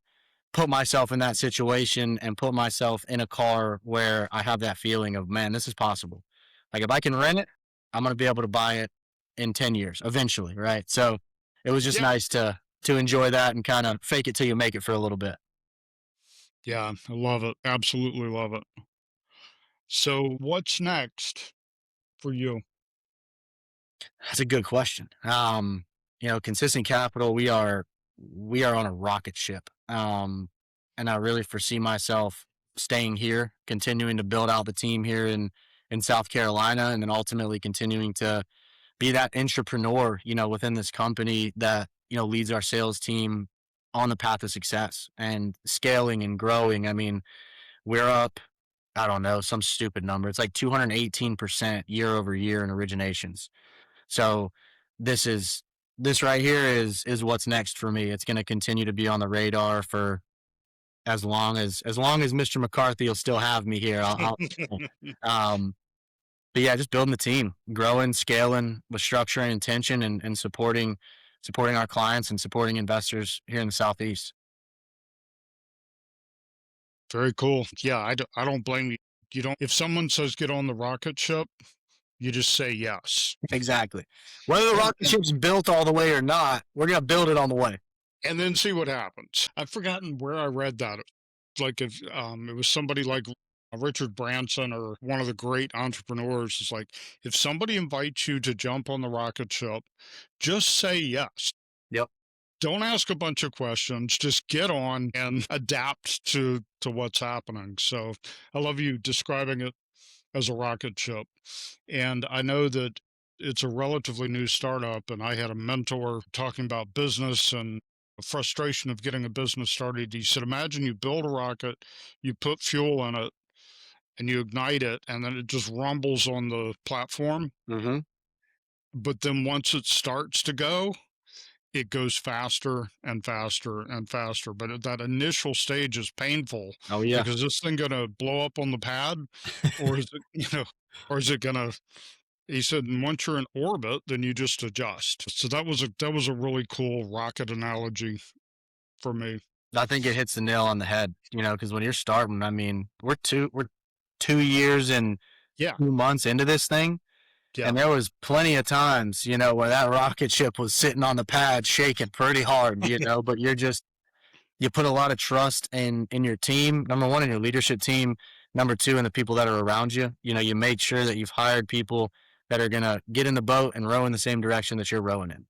put myself in that situation and put myself in a car where I have that feeling of, man, this is possible. Like if I can rent it, I'm going to be able to buy it in 10 years eventually. Right. So it was just nice to enjoy that and kind of fake it till you make it for a little bit.
Yeah, I love it. Absolutely love it. So what's next for you?
That's a good question. Consistent capital, we are on a rocket ship. And I really foresee myself staying here, continuing to build out the team here in South Carolina, and then ultimately continuing to be that entrepreneur, within this company that, leads our sales team on the path of success and scaling and growing. I mean, we're up, I don't know, some stupid number. It's like 218% year over year in originations. So this right here is what's next for me. It's going to continue to be on the radar for as long as Mr. McCarthy will still have me here. But yeah, just building the team, growing, scaling with structure and intention, and supporting our clients and supporting investors here in the Southeast.
Very cool. Yeah, I don't blame you. You don't, if someone says get on the rocket ship, you just say yes.
Exactly. Whether the rocket ship's built all the way or not, we're going to build it on the way.
And then see what happens. I've forgotten where I read that. Like if it was somebody like Richard Branson or one of the great entrepreneurs, is like, if somebody invites you to jump on the rocket ship, just say yes.
Yep.
Don't ask a bunch of questions. Just get on and adapt to what's happening. So I love you describing it as a rocket ship. And I know that it's a relatively new startup, and I had a mentor talking about business and the frustration of getting a business started. He said, imagine you build a rocket, you put fuel in it, and you ignite it, and then it just rumbles on the platform.
Mm-hmm.
But then once it starts to go, it goes faster and faster and faster. But at that initial stage is painful
Oh yeah.
because this thing gonna blow up on the pad, or is it, or is it gonna? He said, and once you're in orbit, then you just adjust. So that was a really cool rocket analogy for me.
I think it hits the nail on the head, because when you're starting, I mean, we're 2 years and
Yeah,
2 months into this thing.
yeah,
And there was plenty of times, where that rocket ship was sitting on the pad shaking pretty hard, but you put a lot of trust in your team. Number one, in your leadership team. Number two, in the people that are around you. You made sure that you've hired people that are going to get in the boat and row in the same direction that you're rowing in.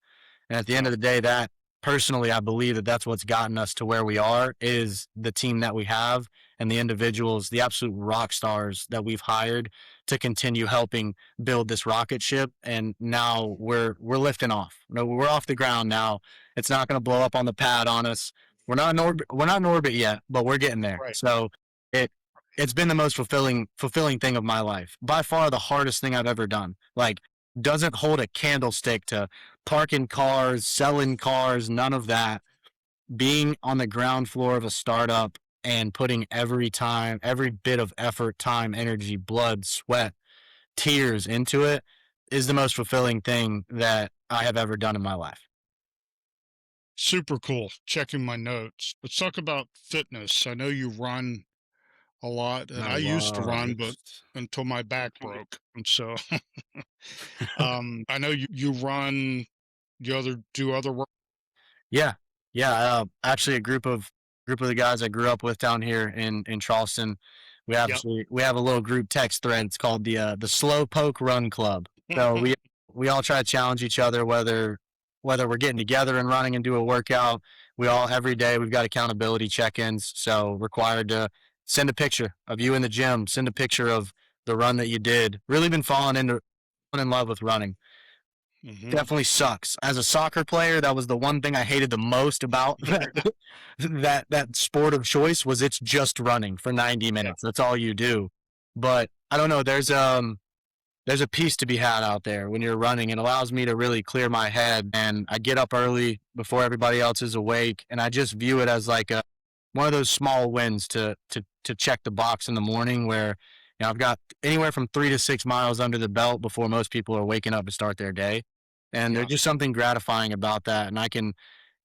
And at the end
yeah,
of the day, that personally, I believe that that's what's gotten us to where we are is the team that we have and the individuals, the absolute rock stars that we've hired to continue helping build this rocket ship. And now we're lifting off. No, we're off the ground now. It's not going to blow up on the pad on us. We're not in orbit. We're not in orbit yet, but we're getting there.
right.
So it it's been the most fulfilling thing of my life. By far the hardest thing I've ever done. Like doesn't hold a candlestick to parking cars, selling cars, none of that. Being on the ground floor of a startup and putting every bit of effort, time, energy, blood, sweat, tears into it is the most fulfilling thing that I have ever done in my life.
Super cool. Checking my notes. Let's talk about fitness. I know you run a lot,
And
and
I
I used to
love
run,
it.
but until my back broke, and so I know you run. You do other work.
Yeah, yeah. Actually, a group of the guys I grew up with down here in Charleston,
Yep.
we have a little group text thread. It's called the Slow Poke Run Club. So we all try to challenge each other, whether we're getting together and running and do a workout. We all every day we've got accountability check-ins. So required to send a picture of you in the gym, send a picture of the run that you did. Really been falling in love with running.
Hmm.
Definitely sucks. As a soccer player, that was the one thing I hated the most about that sport of choice was it's just running for 90
Yeah.
minutes. That's all you do. But I don't know, there's a peace to be had out there when you're running. It allows me to really clear my head and I get up early before everybody else is awake and I just view it as like a one of those small wins to check the box in the morning where I've got anywhere from 3 to 6 miles under the belt before most people are waking up to start their day. And there's
Yeah.
just something gratifying about that. And I can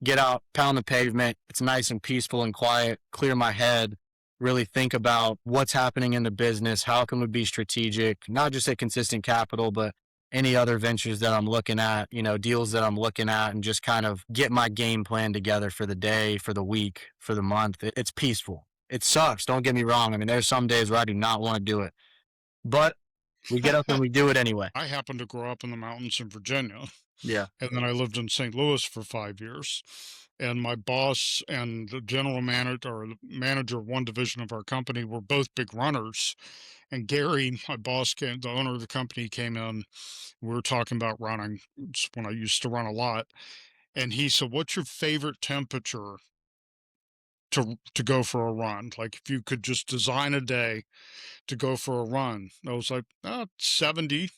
get out, pound the pavement. It's nice and peaceful and quiet, clear my head, really think about what's happening in the business. How can we be strategic, not just at Consistent Capital, but any other ventures that I'm looking at, deals that I'm looking at, and just kind of get my game plan together for the day, for the week, for the month. It's peaceful. It sucks. Don't get me wrong. I mean, there's some days where I do not want to do it, but we get up and we do it anyway.
I happened to grow up in the mountains in Virginia,
Yeah.
and then I lived in St. Louis for 5 years. And my boss and the general manager or the manager of one division of our company were both big runners. And Gary, my boss, the owner of the company, came in. We were talking about running. It's when I used to run a lot. And he said, "What's your favorite temperature to go for a run? Like if you could just design a day to go for a run." I was like, 70.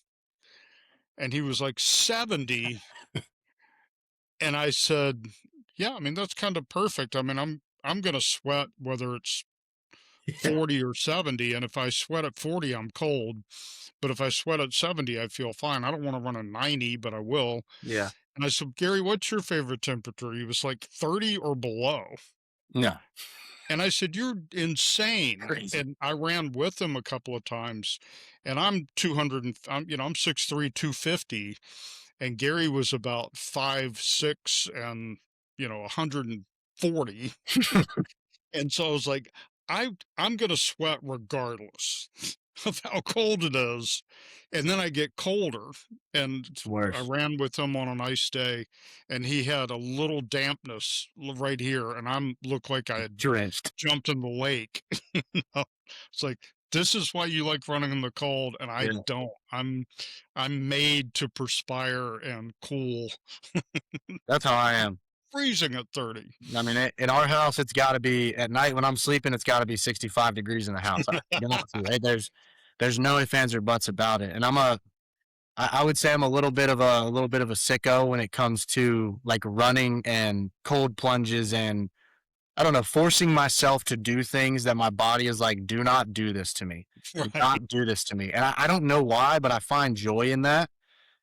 And he was like, 70. And I said, "Yeah, I mean, that's kind of perfect. I mean, I'm going to sweat whether it's
Yeah.
40 or 70. And if I sweat at 40, I'm cold. But if I sweat at 70, I feel fine. I don't want to run a 90, but I will."
Yeah.
And I said, "Gary, what's your favorite temperature?" He was like 30 or below.
No.
And I said, "You're insane."
Crazy.
And I ran with him a couple of times, and I'm 200, I'm 6'3", 250. And Gary was about 5'6" and, 140. And so I was like, I'm gonna sweat regardless of how cold it is. And then I get colder. And
It's
I
worse.
ran with him on a nice day, and he had a little dampness right here, and I'm looked like I had
Drenched.
jumped in the lake. You know? It's like This is why you like running in the cold, and I
Yeah,
don't. I'm made to perspire and cool,
that's how I am.
freezing at 30.
I mean, in our house, it's got to be at night when I'm sleeping. It's got to be 65 degrees in the house. Got to. There's no ifs ands or buts about it. And I would say I'm a little bit of a sicko when it comes to like running and cold plunges and I don't know, forcing myself to do things that my body is like, do not do this to me. Do
Right.
not do this to me. And I don't know why, but I find joy in that.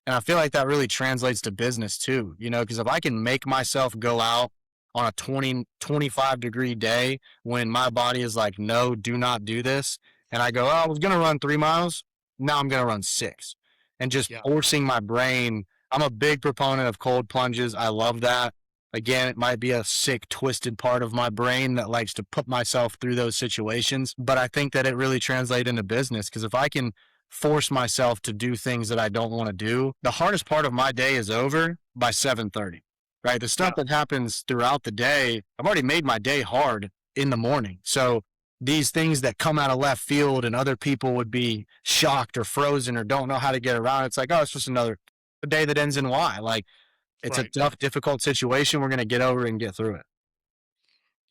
And I feel like that really translates to business too, you know, because if I can make myself go out on a 25-degree day when my body is like, no, do not do this. And I go, oh, I was going to run 3 miles. Now I'm going to run six. And just
Yeah.
forcing my brain. I'm a big proponent of cold plunges. I love that. Again, it might be a sick, twisted part of my brain that likes to put myself through those situations. But I think that it really translates into business because if I can force myself to do things that I don't want to do. The hardest part of my day is over by 7:30. Right? The stuff
Yeah.
that happens throughout the day, I've already made my day hard in the morning. So these things that come out of left field and other people would be shocked or frozen or don't know how to get around. It's like, oh, it's just another day that ends in Y. Like it's a
Right.
tough, difficult situation. We're going to get over it and get through it.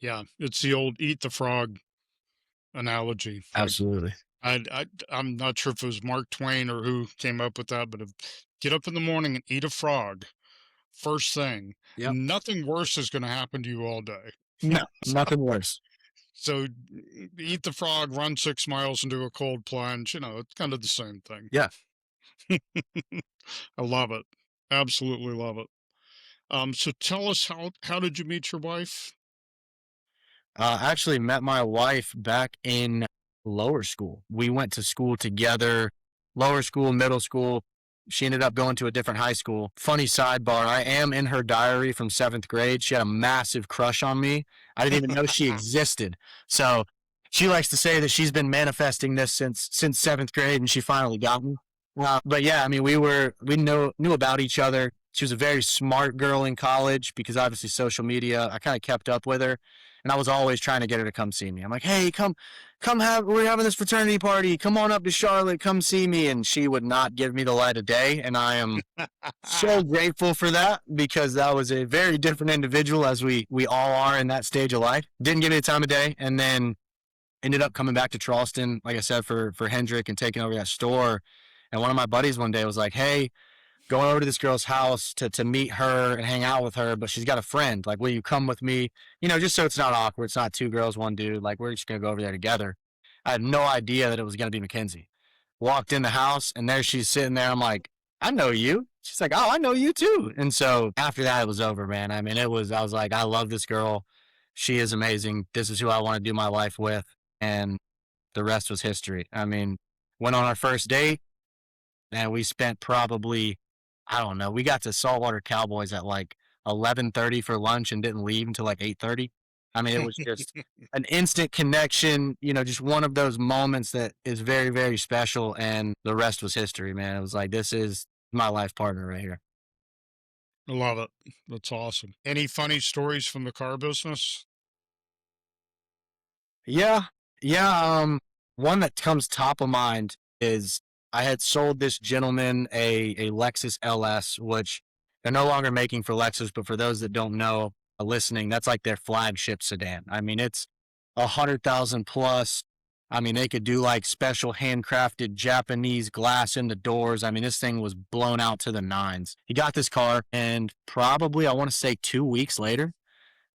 Yeah. It's the old eat the frog analogy. Like
Absolutely.
I'm not sure if it was Mark Twain or who came up with that, but if, get up in the morning and eat a frog first thing,
Yep.
and nothing worse is going to happen to you all day.
No,
So,
nothing worse.
so eat the frog, run 6 miles and do a cold plunge. It's kind of the same thing.
Yeah.
I love it. Absolutely love it. So tell us how did you meet your wife?
I actually met my wife back in lower school. We went to school together, lower school, middle school. She ended up going to a different high school. Funny sidebar, I am in her diary from seventh grade. She had a massive crush on me. I didn't even know she existed. So she likes to say that she's been manifesting this since seventh grade and she finally got me. But yeah, I mean, we knew about each other. She was a very smart girl in college because obviously social media. I kind of kept up with her, and I was always trying to get her to come see me. I'm like, hey, we're having this fraternity party. Come on up to Charlotte, come see me. And she would not give me the light of day, and I am so grateful for that because that was a very different individual as we all are in that stage of life. Didn't give me the time of day, and then ended up coming back to Charleston, like I said, for Hendrick and taking over that store. And one of my buddies one day was like, hey, going over to this girl's house to meet her and hang out with her, but she's got a friend. Like, will you come with me? Just so it's not awkward. It's not two girls, one dude. Like, we're just going to go over there together. I had no idea that it was going to be Mackenzie. Walked in the house, and there she's sitting there. I'm like, I know you. She's like, oh, I know you too. And so after that, it was over, man. I mean, I was like, I love this girl. She is amazing. This is who I want to do my life with. And the rest was history. I mean, went on our first date, and we spent probably, I don't know, we got to Saltwater Cowboys at like 11:30 for lunch and didn't leave until like 8:30. I mean, it was just an instant connection, just one of those moments that is very, very special. And the rest was history, man. It was like, this is my life partner right here.
I love it. That's awesome. Any funny stories from the car business?
Yeah. Yeah. One that comes top of mind is I had sold this gentleman a Lexus LS, which they're no longer making for Lexus, but for those that don't know, listening, that's like their flagship sedan. I mean, it's 100,000 plus. I mean, they could do like special handcrafted Japanese glass in the doors. I mean, this thing was blown out to the nines. He got this car, and probably I want to say 2 weeks later,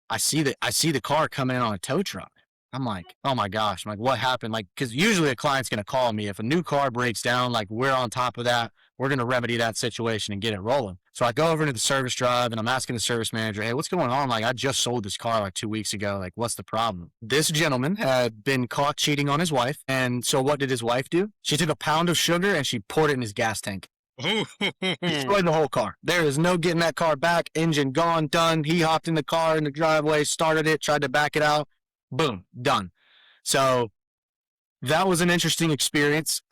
I see the car coming in on a tow truck. I'm like, oh my gosh. I'm like, what happened? Like, because usually a client's going to call me. If a new car breaks down, like we're on top of that. We're going to remedy that situation and get it rolling. So I go over into the service drive and I'm asking the service manager, hey, what's going on? Like, I just sold this car like 2 weeks ago. Like, what's the problem? This gentleman had been caught cheating on his wife. And so what did his wife do? She took a pound of sugar and she poured it in his gas tank. Destroyed the whole car. There is no getting that car back. Engine gone, done. He hopped in the car in the driveway, started it, tried to back it out. Boom, done. So that was an interesting experience.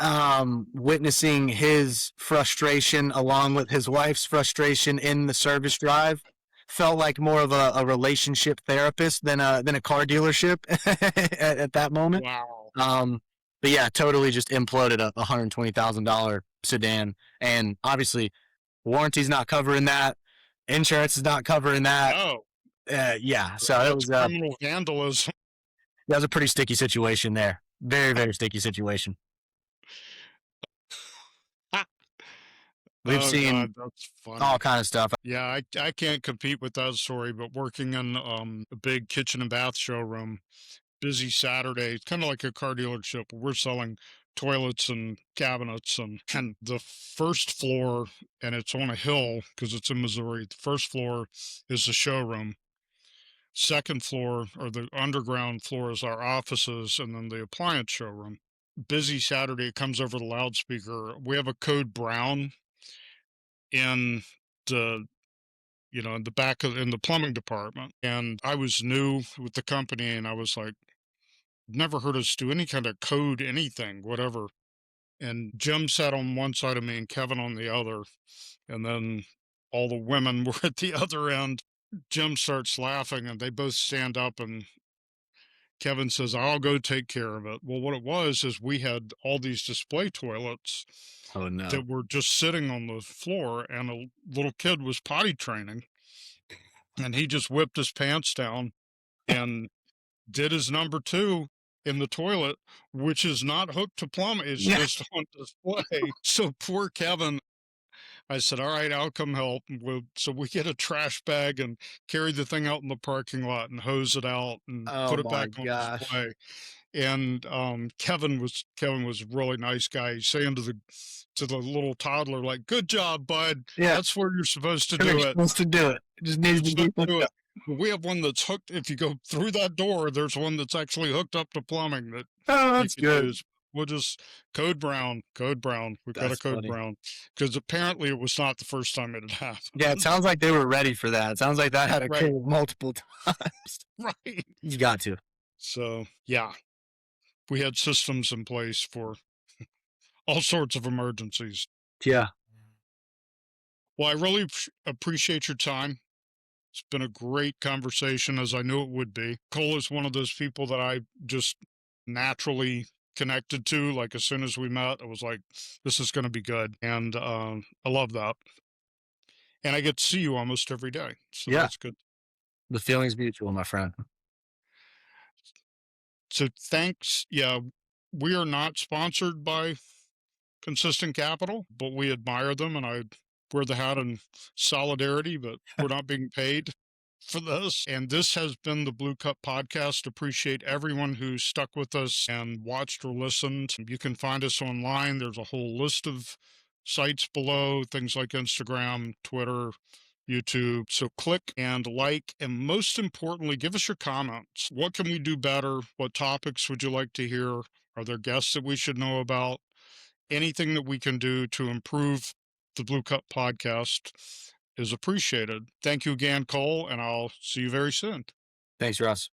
Witnessing his frustration along with his wife's frustration in the service drive felt like more of a relationship therapist than a car dealership at that moment.
Wow.
But yeah, totally just imploded a $120,000 sedan, and obviously warranty's not covering that, insurance is not covering that.
No,
Yeah, so it
that's
was
criminal vandalism.
that was a pretty sticky situation there. Very, very sticky situation. We've
Oh
seen
God, that's
all
funny.
kind of stuff.
Yeah, I can't compete with that story, but working in a big kitchen and bath showroom, busy Saturday, kind of like a car dealership. We're selling toilets and cabinets, and the first floor, and it's on a hill because it's in Missouri. The first floor is the showroom. Second floor, or the underground floor, is our offices, and then the appliance showroom. Busy Saturday, it comes over the loudspeaker. We have a code brown in the in the back of in the plumbing department. And I was new with the company, and I was like, never heard us do any kind of code, anything, whatever. And Jim sat on one side of me and Kevin on the other. And then all the women were at the other end. Jim starts laughing and they both stand up, and Kevin says, I'll go take care of it. Well, what it was is we had all these display toilets
Oh no.
that were just sitting on the floor, and a little kid was potty training, and he just whipped his pants down and did his number two in the toilet, which is not hooked to plumbing. It's
Yeah.
just on display. So poor Kevin, I said, all right, I'll come help. So we get a trash bag and carry the thing out in the parking lot and hose it out and
Oh
put it
my
back on
gosh.
display. And Kevin was a really nice guy. He's saying to the little toddler, like, good job, bud.
Yeah.
That's where you're supposed to
You're
do it.
supposed to do it. It just
You're
needs to be
supposed to
hooked
do
up.
it. We have one that's hooked. If you go through that door, there's one that's actually hooked up to plumbing that
Oh,
you
that's
could
good.
use. We'll just code brown, code brown. We've got a
That's
code
funny.
brown because apparently it was not the first time it had
Yeah, it
happened.
sounds like they were ready for that. It sounds like that had
Right,
occurred multiple times.
right.
You got to.
So yeah, we had systems in place for all sorts of emergencies.
Yeah.
Well, I really appreciate your time. It's been a great conversation, as I knew it would be. Cole is one of those people that I just naturally connected to. Like, as soon as we met, I was like, this is going to be good. And I love that. And I get to see you almost every day. So
Yeah.
that's good.
The feeling's mutual, my friend.
So thanks. Yeah, we are not sponsored by Consistent Capital, but we admire them. And I wear the hat in solidarity, but we're not being paid for this. And this has been the Blue Cup Podcast. Appreciate everyone who stuck with us and watched or listened. You can find us online. There's a whole list of sites below, things like Instagram, Twitter, YouTube. So click and like, and most importantly, give us your comments. What can we do better? What topics would you like to hear? Are there guests that we should know about? Anything that we can do to improve the Blue Cup Podcast is appreciated. Thank you again, Cole, and I'll see you very soon.
Thanks, Russ.